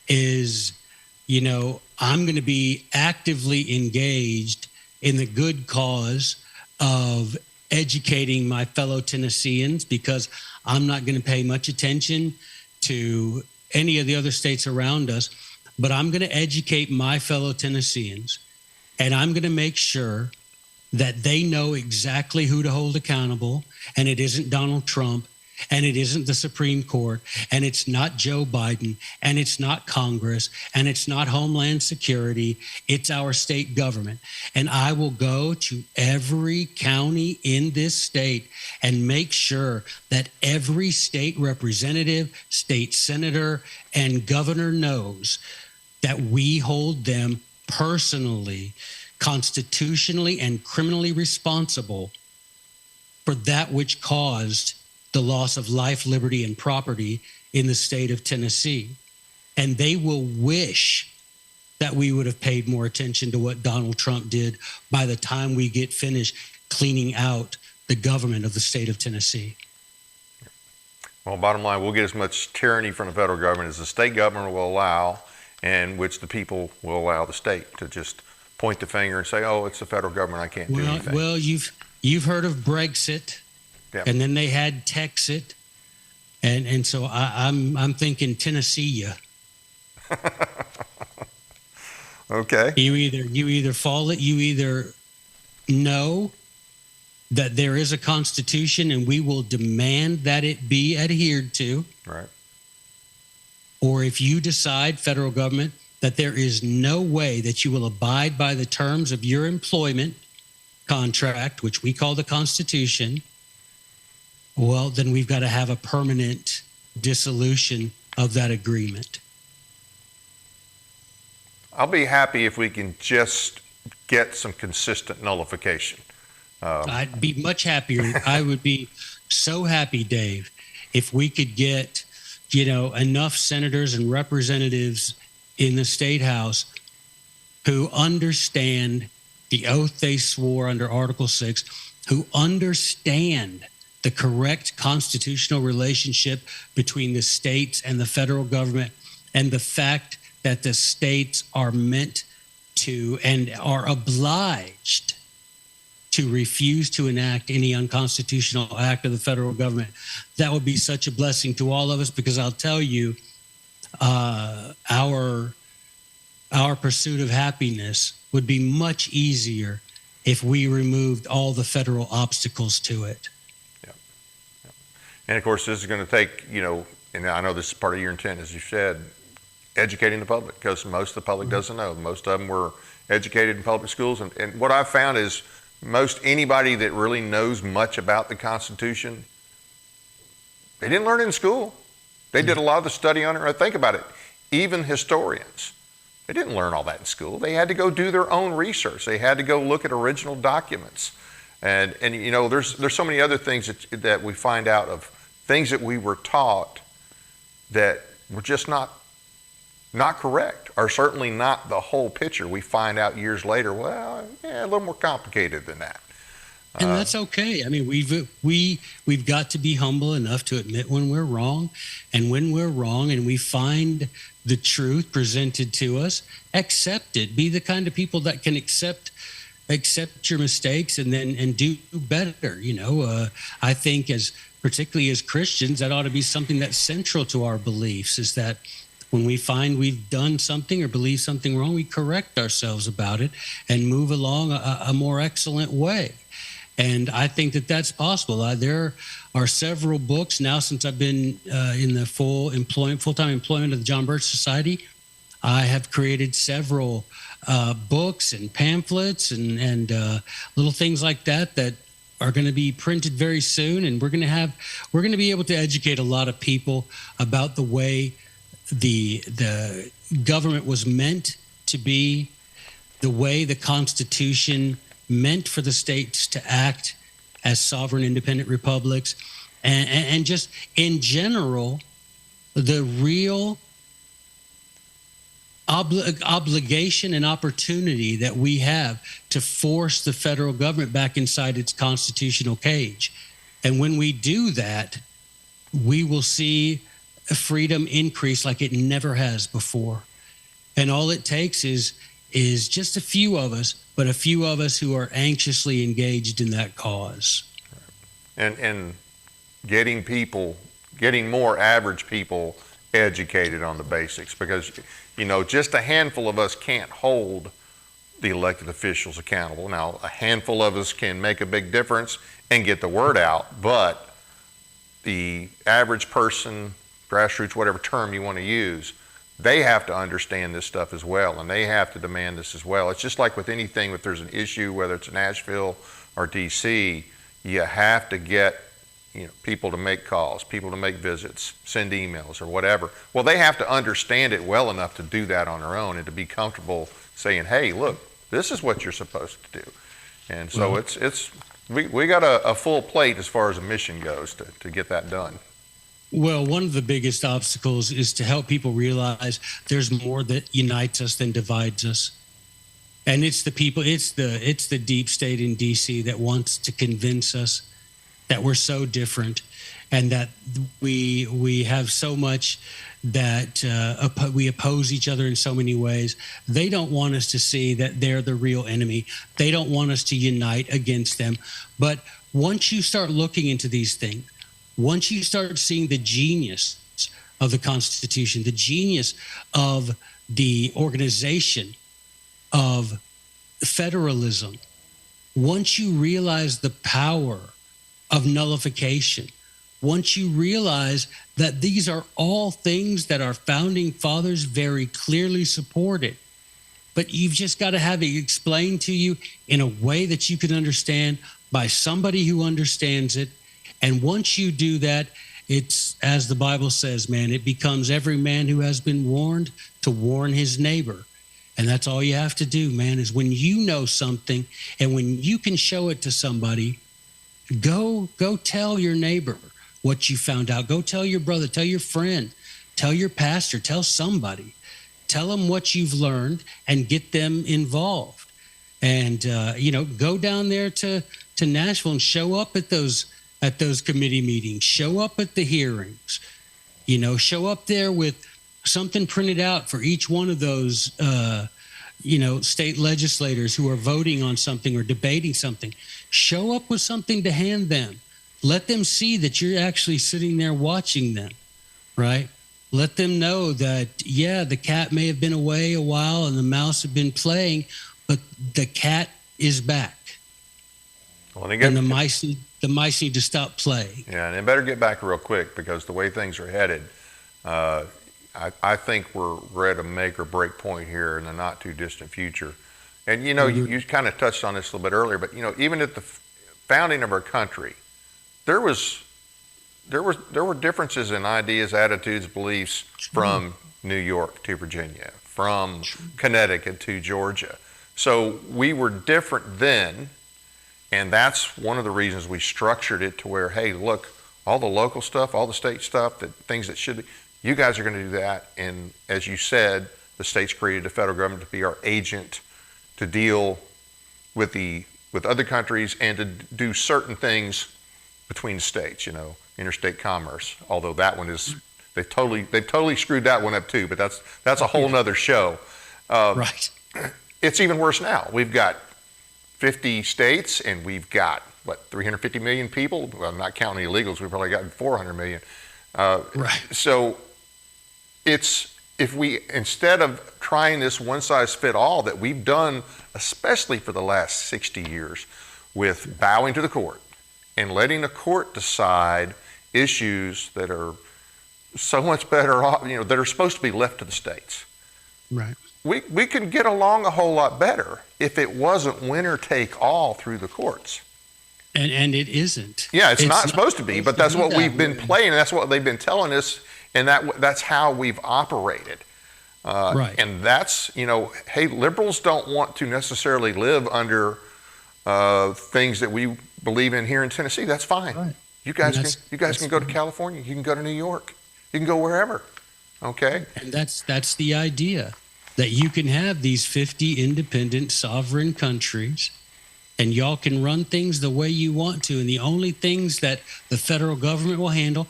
is, I'm going to be actively engaged in the good cause of educating my fellow Tennesseans, because I'm not going to pay much attention to any of the other states around us, but I'm going to educate my fellow Tennesseans, and I'm going to make sure that they know exactly who to hold accountable, and it isn't Donald Trump, and it isn't the Supreme Court, and it's not Joe Biden, and it's not Congress, and it's not Homeland Security. It's our state government. And I will go to every county in this state and make sure that every state representative, state senator, and governor knows that we hold them personally, constitutionally, and criminally responsible for that which caused the loss of life, liberty, and property in the state of Tennessee. And they will wish that we would have paid more attention to what Donald Trump did by the time we get finished cleaning out the government of the state of Tennessee. Well, bottom line, we'll get as much tyranny from the federal government as the state government will allow, and which the people will allow the state to just point the finger and say, oh, it's the federal government, I can't do anything. Well, you've heard of Brexit. Yeah. And then they had Texit, and so I'm thinking Tennessee. Okay. You either follow it. You either know that there is a constitution, and we will demand that it be adhered to. Right. Or if you decide, federal government, that there is no way that you will abide by the terms of your employment contract, which we call the Constitution, well, then we've got to have a permanent dissolution of that agreement. I'll be happy if we can just get some consistent nullification. I'd be much happier. I would be so happy, Dave, if we could get, enough senators and representatives in the state house who understand the oath they swore under Article 6, who understand the correct constitutional relationship between the states and the federal government, and the fact that the states are meant to and are obliged to refuse to enact any unconstitutional act of the federal government. That would be such a blessing to all of us, because I'll tell you, our pursuit of happiness would be much easier if we removed all the federal obstacles to it. And of course, this is going to take, and I know this is part of your intent, as you said, educating the public, because most of the public doesn't know. Most of them were educated in public schools. And what I've found is most anybody that really knows much about the Constitution, they didn't learn it in school. They did a lot of the study on it. Think about it. Even historians, they didn't learn all that in school. They had to go do their own research. They had to go look at original documents. And there's so many other things that we find out of things that we were taught that were just not correct, or certainly not the whole picture. We find out years later, well, a little more complicated than that. And that's okay. I mean, we've got to be humble enough to admit when we're wrong, and when we're wrong and we find the truth presented to us, accept it. Be the kind of people that can accept your mistakes and do better. I think particularly as Christians, that ought to be something that's central to our beliefs, is that when we find we've done something or believe something wrong, we correct ourselves about it and move along a more excellent way. And I think that that's possible. There are several books now, since I've been in the full-time employment of the John Birch Society. I have created several books and pamphlets and little things like that are going to be printed very soon, and we're going to be able to educate a lot of people about the way the government was meant to be, the way the Constitution meant for the states to act as sovereign independent republics, and just in general, the real obligation and opportunity that we have to force the federal government back inside its constitutional cage. And when we do that, we will see freedom increase like it never has before. And all it takes is just a few of us, but a few of us who are anxiously engaged in that cause. And getting more average people educated on the basics, because, just a handful of us can't hold the elected officials accountable. Now, a handful of us can make a big difference and get the word out, but the average person, grassroots, whatever term you want to use, they have to understand this stuff as well, and they have to demand this as well. It's just like with anything, if there's an issue, whether it's Nashville or DC, you have to get people to make calls, people to make visits, send emails or whatever. Well, they have to understand it well enough to do that on their own and to be comfortable saying, hey, look, this is what you're supposed to do. And so we got a full plate as far as a mission goes to get that done. Well, one of the biggest obstacles is to help people realize there's more that unites us than divides us. And it's the people, it's the deep state in DC that wants to convince us that we're so different and that we have so much that we oppose each other in so many ways. They don't want us to see that they're the real enemy. They don't want us to unite against them. But once you start looking into these things, once you start seeing the genius of the Constitution, the genius of the organization of federalism, once you realize the power of nullification, once you realize that these are all things that our founding fathers very clearly supported, but you've just got to have it explained to you in a way that you can understand by somebody who understands it. And once you do that, it's, as the Bible says, man, it becomes every man who has been warned to warn his neighbor. And that's all you have to do, man, is when you know something and when you can show it to somebody, go tell your neighbor what you found out. Go tell your brother, tell your friend, tell your pastor, tell somebody. Tell them what you've learned and get them involved. And, go down there to Nashville and show up at those committee meetings, show up at the hearings, show up there with something printed out for each one of those, state legislators who are voting on something or debating something. Show up with something to hand them. Let them see that you're actually sitting there watching them, right? Let them know that, yeah, the cat may have been away a while and the mouse have been playing, but the cat is back. Well, and the mice need to stop playing. Yeah, and they better get back real quick, because the way things are headed, I think we're at a make or break point here in the not too distant future. And you kind of touched on this a little bit earlier, but even at the founding of our country, there were differences in ideas, attitudes, beliefs from New York to Virginia, from Connecticut to Georgia. So we were different then. And that's one of the reasons we structured it to where, hey, look, all the local stuff, all the state stuff, things that should be, you guys are going to do that. And as you said, the states created the federal government to be our agent to deal with other countries and to do certain things between states, interstate commerce. Although that one is, they've totally screwed that one up too. But that's a whole nother show. Right. It's even worse now. We've got 50 states, and we've got, 350 million people? Well, I'm not counting illegals. We've probably got 400 million. Right. So if we, instead of trying this one-size-fit-all that we've done, especially for the last 60 years, with bowing to the court and letting the court decide issues that are so much better off, that are supposed to be left to the states. Right. We could get along a whole lot better if it wasn't winner take all through the courts. And it isn't. Yeah, it's not supposed to be, but that's what we've been playing. That's what they've been telling us, and that's how we've operated. Right. And that's, hey, liberals don't want to necessarily live under things that we believe in here in Tennessee. That's fine. Right. You guys can go to California. You can go to New York. You can go wherever. Okay. And that's the idea, that you can have these 50 independent sovereign countries and y'all can run things the way you want to. And the only things that the federal government will handle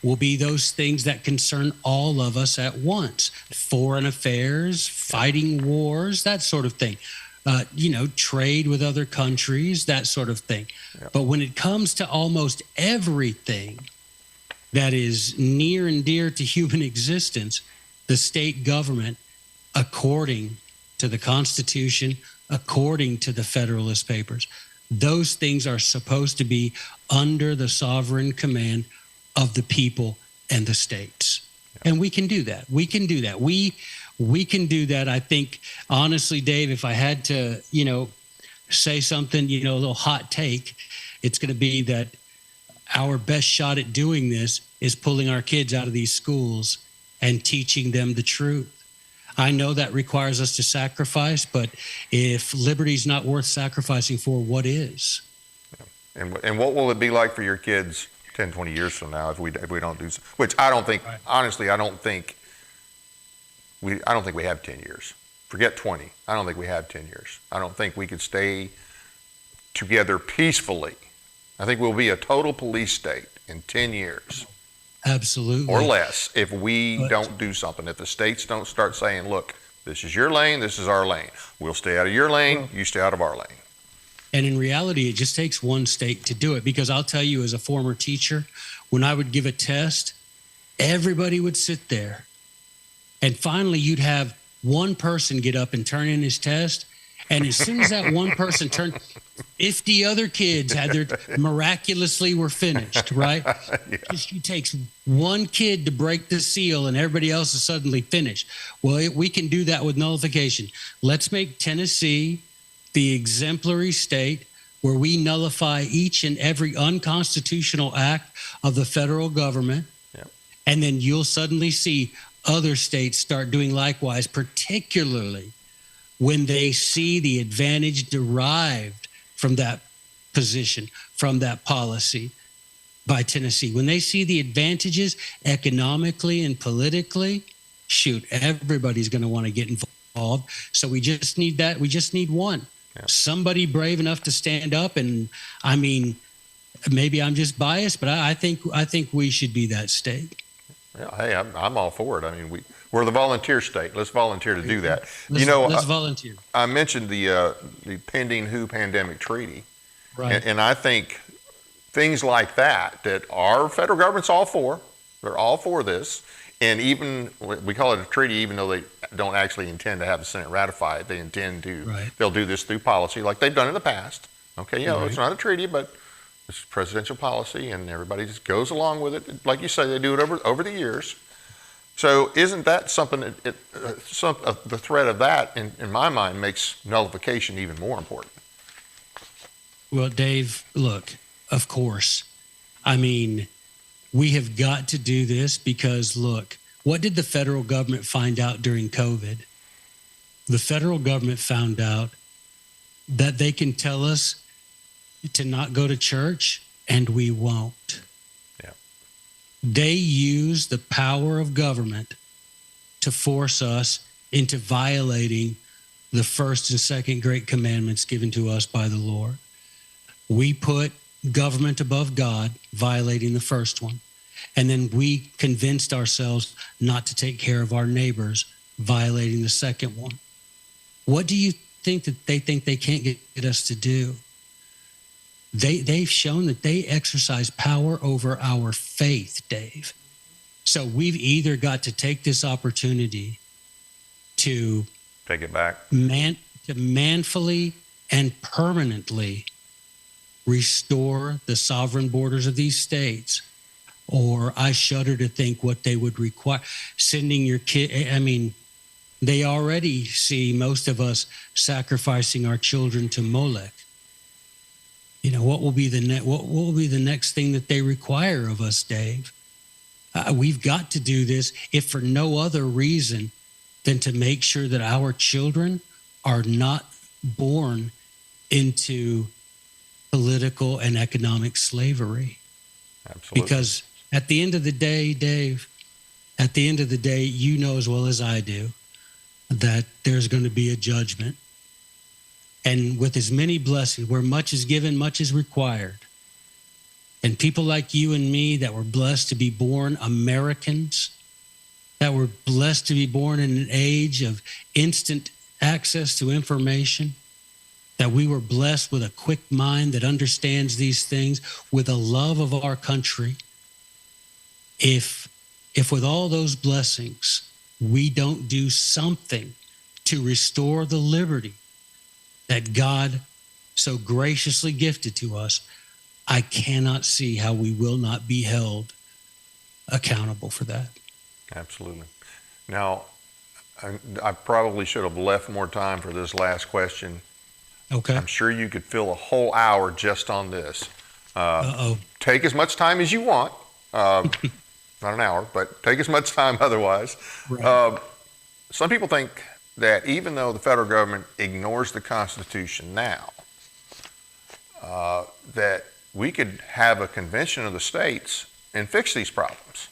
will be those things that concern all of us at once. Foreign affairs, fighting wars, that sort of thing. Trade with other countries, that sort of thing. Yep. But when it comes to almost everything, that is near and dear to human existence, the state government, according to the Constitution, according to the Federalist Papers, those things are supposed to be under the sovereign command of the people and the states. And we can do that. We can do that. We can do that. I think, honestly, Dave, if I had to, say something, a little hot take, it's going to be that our best shot at doing this is pulling our kids out of these schools and teaching them the truth. I know that requires us to sacrifice, but if liberty's not worth sacrificing for, what is? And what will it be like for your kids 10, 20 years from now if we don't do so? Which I don't think, honestly, I don't think we have 10 years. Forget 20. I don't think we have 10 years. I don't think we could stay together peacefully. I think we'll be a total police state in 10 years. Absolutely. Or less if we don't do something. If the states don't start saying, look, this is your lane, this is our lane. We'll stay out of your lane, you stay out of our lane. And in reality, it just takes one state to do it. Because I'll tell you, as a former teacher, when I would give a test, everybody would sit there. And finally, you'd have one person get up and turn in his test. And as soon as that one person turned, 50 other kids had miraculously were finished, right? Yeah. It takes one kid to break the seal and everybody else is suddenly finished. Well, we can do that with nullification. Let's make Tennessee the exemplary state where we nullify each and every unconstitutional act of the federal government. Yep. And then you'll suddenly see other states start doing likewise, particularly when they see the advantage derived from that position, from that policy by Tennessee. When they see the advantages economically and politically, shoot, everybody's going to want to get involved. So we just need that. We just need one. Yeah. Somebody brave enough to stand up. And I mean, maybe I'm just biased, but I think we should be that state. Yeah, hey, I'm all for it. I mean, we're the volunteer state. Let's volunteer to do that. Let's volunteer. I mentioned the pending WHO pandemic treaty, right? And I think things like that our federal government's all for. They're all for this, and even we call it a treaty, even though they don't actually intend to have the Senate ratify it. They intend to. Right. They'll do this through policy, like they've done in the past. Okay, Right. It's not a treaty, but it's presidential policy, and everybody just goes along with it. Like you say, they do it over the years. So isn't that something the threat of that, in my mind, makes nullification even more important? Well, Dave, look, of course. I mean, we have got to do this because, look, what did the federal government find out during COVID? The federal government found out that they can tell us to not go to church, and we won't. Yeah. They use the power of government to force us into violating the first and second great commandments given to us by the Lord. We put government above God, violating the first one. And then we convinced ourselves not to take care of our neighbors, violating the second one. What do you think that they can't get us to do? They've shown that they exercise power over our faith, Dave. So we've either got to take this opportunity to Take it back. to manfully and permanently restore the sovereign borders of these states, or I shudder to think what they would require. Sending your kid, I mean, they already see most of us sacrificing our children to Molech. What will be the next thing that they require of us, Dave? We've got to do this, if for no other reason than to make sure that our children are not born into political and economic slavery. Absolutely. Because at the end of the day, Dave, you know as well as I do that there's going to be a judgment. And with as many blessings, where much is given, much is required. And people like you and me that were blessed to be born Americans, that were blessed to be born in an age of instant access to information, that we were blessed with a quick mind that understands these things, with a love of our country. if with all those blessings, we don't do something to restore the liberty that God so graciously gifted to us, I cannot see how we will not be held accountable for that. Absolutely. Now, I probably should have left more time for this last question. Okay. I'm sure you could fill a whole hour just on this. Uh-oh. Take as much time as you want. Not an hour, but take as much time otherwise. Right. Some people think that even though the federal government ignores the Constitution now, that we could have a convention of the states and fix these problems.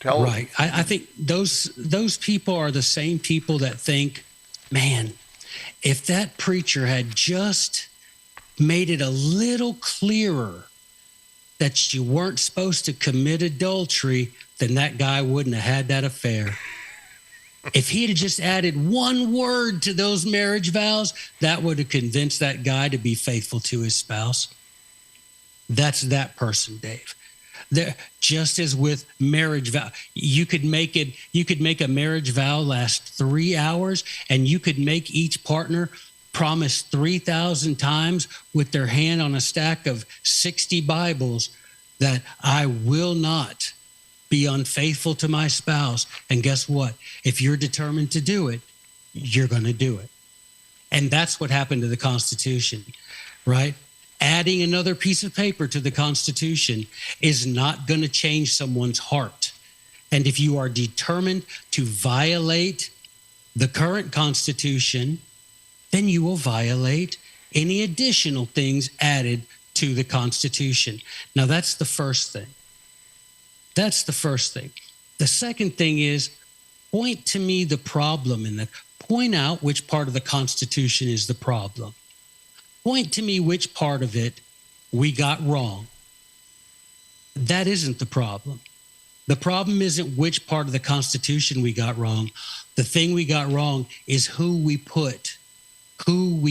Right. I think those people are the same people that think, man, if that preacher had just made it a little clearer that you weren't supposed to commit adultery, then that guy wouldn't have had that affair. If he had just added one word to those marriage vows, that would have convinced that guy to be faithful to his spouse. That's that person, Dave. Just as with marriage vow, you could make a marriage vow last 3 hours, and you could make each partner promise 3,000 times with their hand on a stack of 60 Bibles that I will not be unfaithful to my spouse. And guess what? If you're determined to do it, you're going to do it. And that's what happened to the Constitution, right? Adding another piece of paper to the Constitution is not going to change someone's heart. And if you are determined to violate the current Constitution, then you will violate any additional things added to the Constitution. Now, that's the first thing. That's the first thing. The second thing is, point to me the problem in that. Point out which part of the Constitution is the problem. Point to me which part of it we got wrong. That isn't the problem. The problem isn't which part of the Constitution we got wrong. The thing we got wrong is who we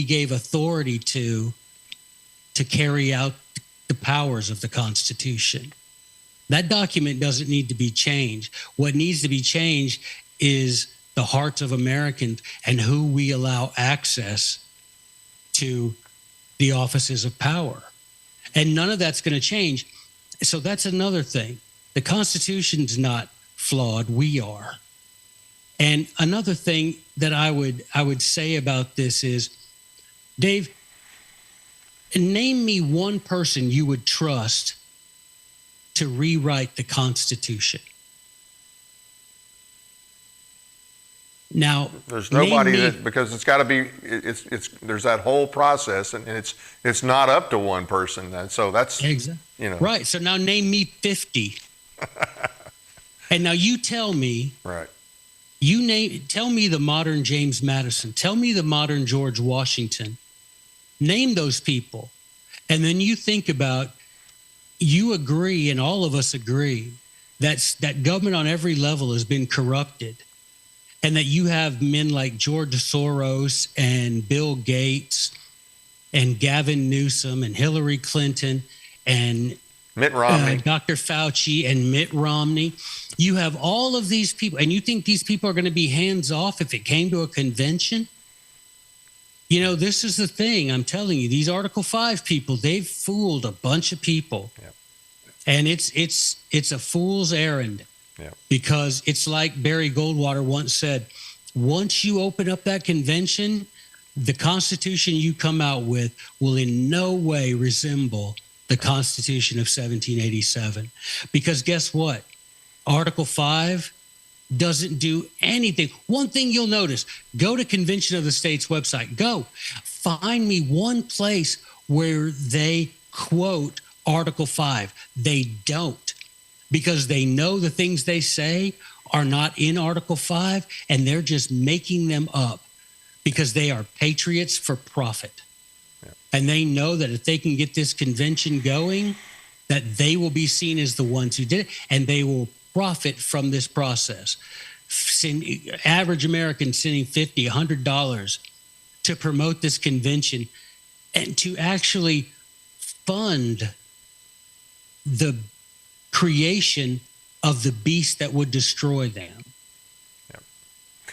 gave authority to carry out the powers of the Constitution. That document doesn't need to be changed. What needs to be changed is the hearts of Americans and who we allow access to the offices of power. And none of that's going to change. So that's another thing. The Constitution's not flawed. We are. And another thing that I would say about this is, Dave, name me one person you would trust to rewrite the Constitution. Now, there's nobody because it's got to be. It's there's that whole process, and it's not up to one person. And so that's exactly right. So now name me 50, and now you tell me. Right. Tell me the modern James Madison. Tell me the modern George Washington. Name those people, and then you think about. You agree, and all of us agree, that government on every level has been corrupted. And that you have men like George Soros and Bill Gates and Gavin Newsom and Hillary Clinton and Mitt Romney, Dr. Fauci and Mitt Romney. You have all of these people, and you think these people are going to be hands off if it came to a convention? You know, this is the thing. I'm telling you, these Article 5 people, they've fooled a bunch of people. Yep. And it's a fool's errand. Yeah. Because it's like Barry Goldwater once said, once you open up that convention, the Constitution you come out with will in no way resemble the Constitution of 1787. Because guess what? Article 5 doesn't do anything. One thing you'll notice, go to Convention of the States website. Go. Find me one place where they quote Article 5. They don't. Because they know the things they say are not in Article 5, and they're just making them up because they are patriots for profit. Yeah. And they know that if they can get this convention going, that they will be seen as the ones who did it, and they will profit from this process. Average American sending $50, $100 to promote this convention and to actually fund the creation of the beast that would destroy them. Yep.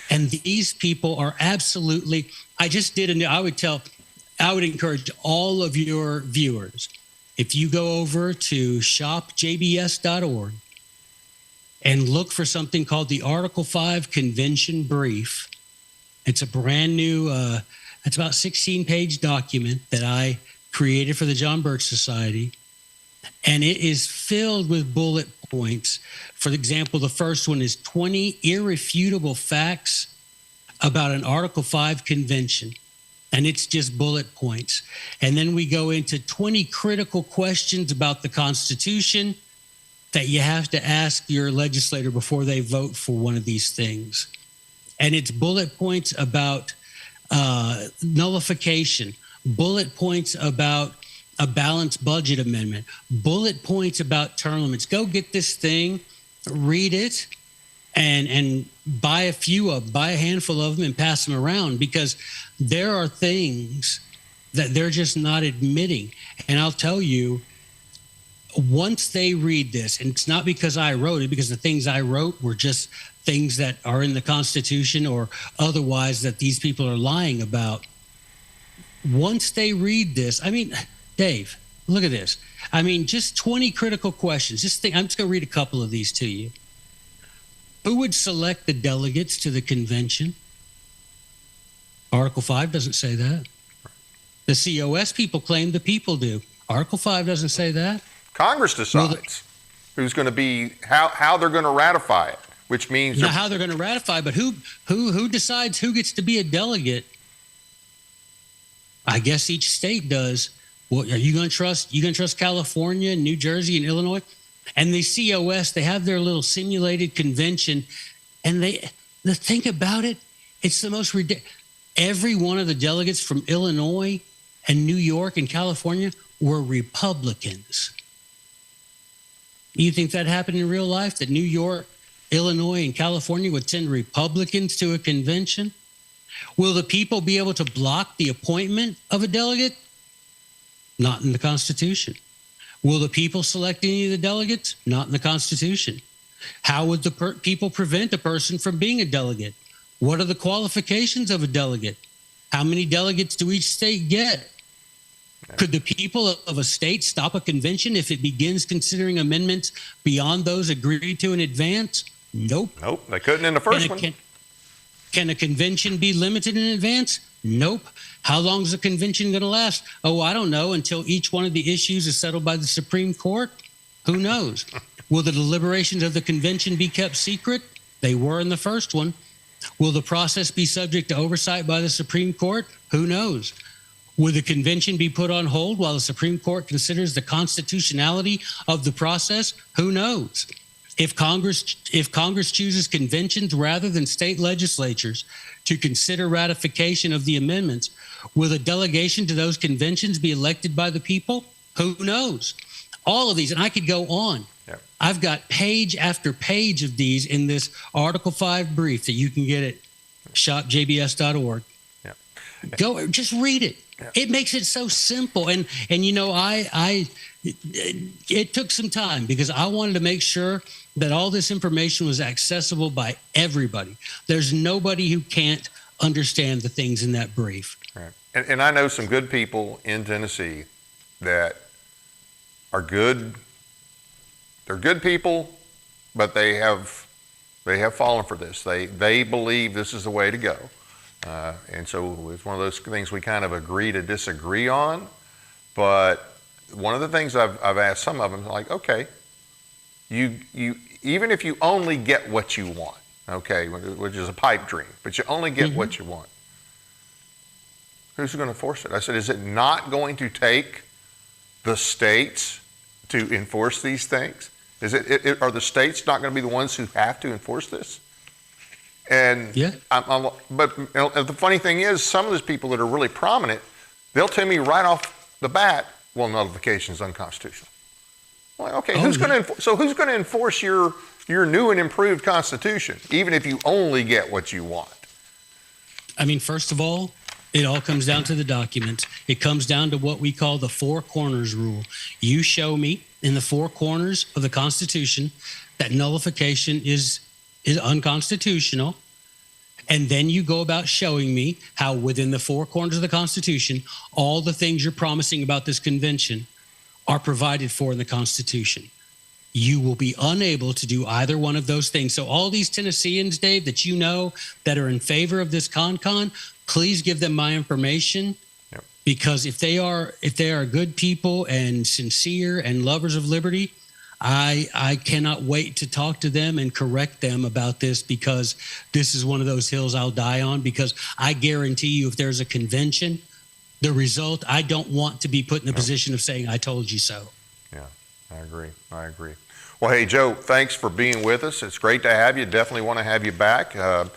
And these people are absolutely, I would encourage all of your viewers, if you go over to shopjbs.org and look for something called the Article 5 Convention Brief. It's a brand new, it's about 16-page document that I created for the John Birch Society. And it is filled with bullet points. For example, the first one is 20 irrefutable facts about an Article 5 convention. And it's just bullet points. And then we go into 20 critical questions about the Constitution that you have to ask your legislator before they vote for one of these things. And it's bullet points about nullification, bullet points about a balanced budget amendment, bullet points about term limits. Go get this thing, read it, and buy a handful of them and pass them around, because there are things that they're just not admitting. And I'll tell you, once they read this, and it's not because I wrote it, because the things I wrote were just things that are in the Constitution or otherwise that these people are lying about. Once they read this, I mean, Dave, look at this. I mean, just 20 critical questions. I'm just going to read a couple of these to you. Who would select the delegates to the convention? Article 5 doesn't say that. The COS people claim the people do. Article 5 doesn't say that. Congress decides who's going to be, how they're going to ratify it, which means not how they're going to ratify, but who decides who gets to be a delegate? I guess each state does. Well, are you going to trust California, New Jersey, and Illinois? And the COS, they have their little simulated convention, and the thing about it, it's the most ridiculous. Every one of the delegates from Illinois and New York and California were Republicans. You think that happened in real life, that New York, Illinois, and California would send Republicans to a convention? Will the people be able to block the appointment of a delegate? Not in the Constitution. Will the people select any of the delegates? Not in the Constitution. How would the people prevent a person from being a delegate? What are the qualifications of a delegate? How many delegates do each state get? Could the people of a state stop a convention if it begins considering amendments beyond those agreed to in advance? Nope. Nope, they couldn't in the first one. Can a convention be limited in advance? Nope. How long is a convention going to last? Oh, I don't know, until each one of the issues is settled by the Supreme Court? Who knows? Will the deliberations of the convention be kept secret? They were in the first one. Will the process be subject to oversight by the Supreme Court? Who knows? Will the convention be put on hold while the Supreme Court considers the constitutionality of the process? Who knows? If Congress chooses conventions rather than state legislatures to consider ratification of the amendments, will a delegation to those conventions be elected by the people? Who knows? All of these, and I could go on. Yep. I've got page after page of these in this Article 5 brief that you can get at shopjbs.org. Yep. Go, just read it. Yep. It makes it so simple. And you know, it took some time because I wanted to make sure that all this information was accessible by everybody. There's nobody who can't understand the things in that brief. Right. And I know some good people in Tennessee that are good. They're good people, but they have fallen for this. They believe this is the way to go. And so it's one of those things we kind of agree to disagree on. But one of the things I've asked some of them, like, okay, you even if you only get what you want, okay, which is a pipe dream, but you only get what you want, who's going to enforce it? I said, is it not going to take the states to enforce these things? Are the states not going to be the ones who have to enforce this? And yeah, but you know, the funny thing is, some of those people that are really prominent, they'll tell me right off the bat, well, nullification is unconstitutional. Well, okay, who's going to enforce your new and improved Constitution, even if you only get what you want? I mean, first of all, It all comes down to the document. It comes down to what we call the four corners rule. You show me in the four corners of the Constitution that nullification is unconstitutional, and then you go about showing me how within the four corners of the Constitution, all the things you're promising about this convention are provided for in the Constitution. You will be unable to do either one of those things. So all these Tennesseans, Dave, that you know that are in favor of this con, please give them my information. Yep. Because if they are good people and sincere and lovers of liberty, I cannot wait to talk to them and correct them about this, because this is one of those hills I'll die on, because I guarantee you if there's a convention, the result, I don't want to be put in the position of saying, I told you so. Yeah, I agree. Well, hey, Joe, thanks for being with us. It's great to have you. Definitely want to have you back. I'm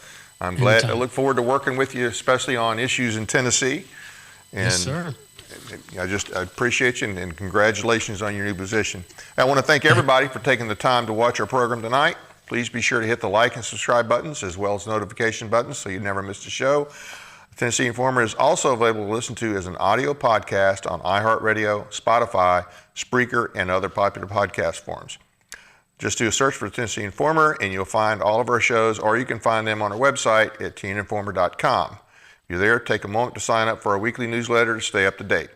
glad. Anytime. I look forward to working with you, especially on issues in Tennessee. And Yes, sir. I appreciate you, and congratulations on your new position. I want to thank everybody for taking the time to watch our program tonight. Please be sure to hit the like and subscribe buttons, as well as notification buttons, so you never miss a show. The Tennessee Informer is also available to listen to as an audio podcast on iHeartRadio, Spotify, Spreaker, and other popular podcast forums. Just do a search for the Tennessee Informer and you'll find all of our shows, or you can find them on our website at tninformer.com. If you're there, take a moment to sign up for our weekly newsletter to stay up to date.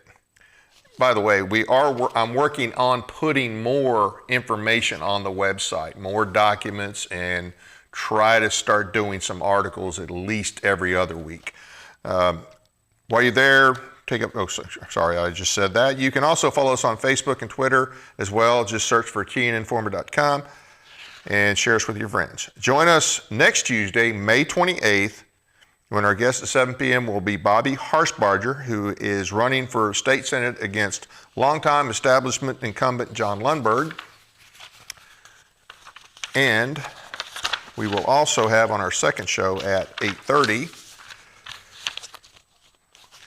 By the way, I'm working on putting more information on the website, more documents, and try to start doing some articles at least every other week. While you're there, sorry, I just said that. You can also follow us on Facebook and Twitter as well. Just search for tninformer.com and share us with your friends. Join us next Tuesday, May 28th, when our guest at 7 p.m. will be Bobby Harshbarger, who is running for state senate against longtime establishment incumbent John Lundberg. And we will also have on our second show at 8:30,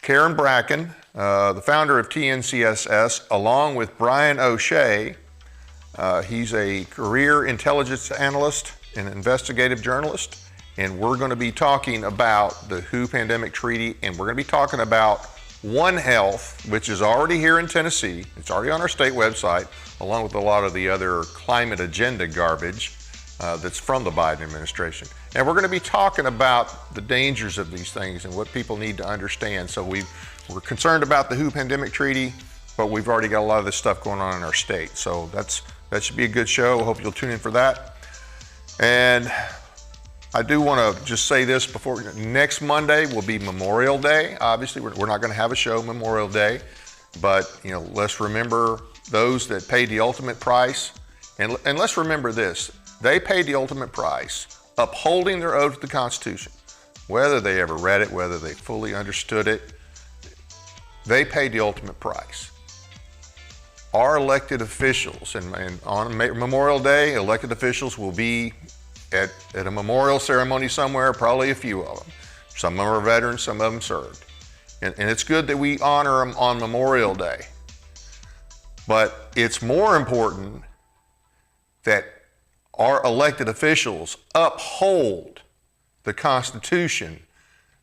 Karen Bracken, the founder of TNCSS, along with Brian O'Shea. He's a career intelligence analyst and investigative journalist, and we're going to be talking about the WHO pandemic treaty, and we're going to be talking about One Health, which is already here in Tennessee. It's already on our state website, along with a lot of the other climate agenda garbage that's from the Biden administration. And we're going to be talking about the dangers of these things and what people need to understand. So we're concerned about the WHO pandemic treaty, but we've already got a lot of this stuff going on in our state. So that should be a good show. I hope you'll tune in for that. And I do want to just say this before, next Monday will be Memorial Day. Obviously, we're not going to have a show Memorial Day, but let's remember those that paid the ultimate price. And let's remember this, they paid the ultimate price, upholding their oath to the Constitution. Whether they ever read it, whether they fully understood it, they paid the ultimate price. Our elected officials, and on Memorial Day, elected officials will be at a memorial ceremony somewhere, probably a few of them. Some of them are veterans, some of them served. And it's good that we honor them on Memorial Day. But it's more important that our elected officials uphold the Constitution,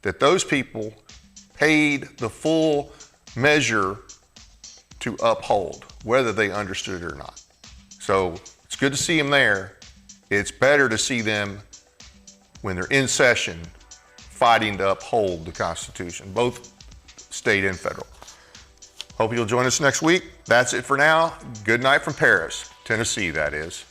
that those people paid the full measure to uphold, whether they understood it or not. So it's good to see them there. It's better to see them when they're in session fighting to uphold the Constitution, both state and federal. Hope you'll join us next week. That's it for now. Good night from Paris, Tennessee, that is.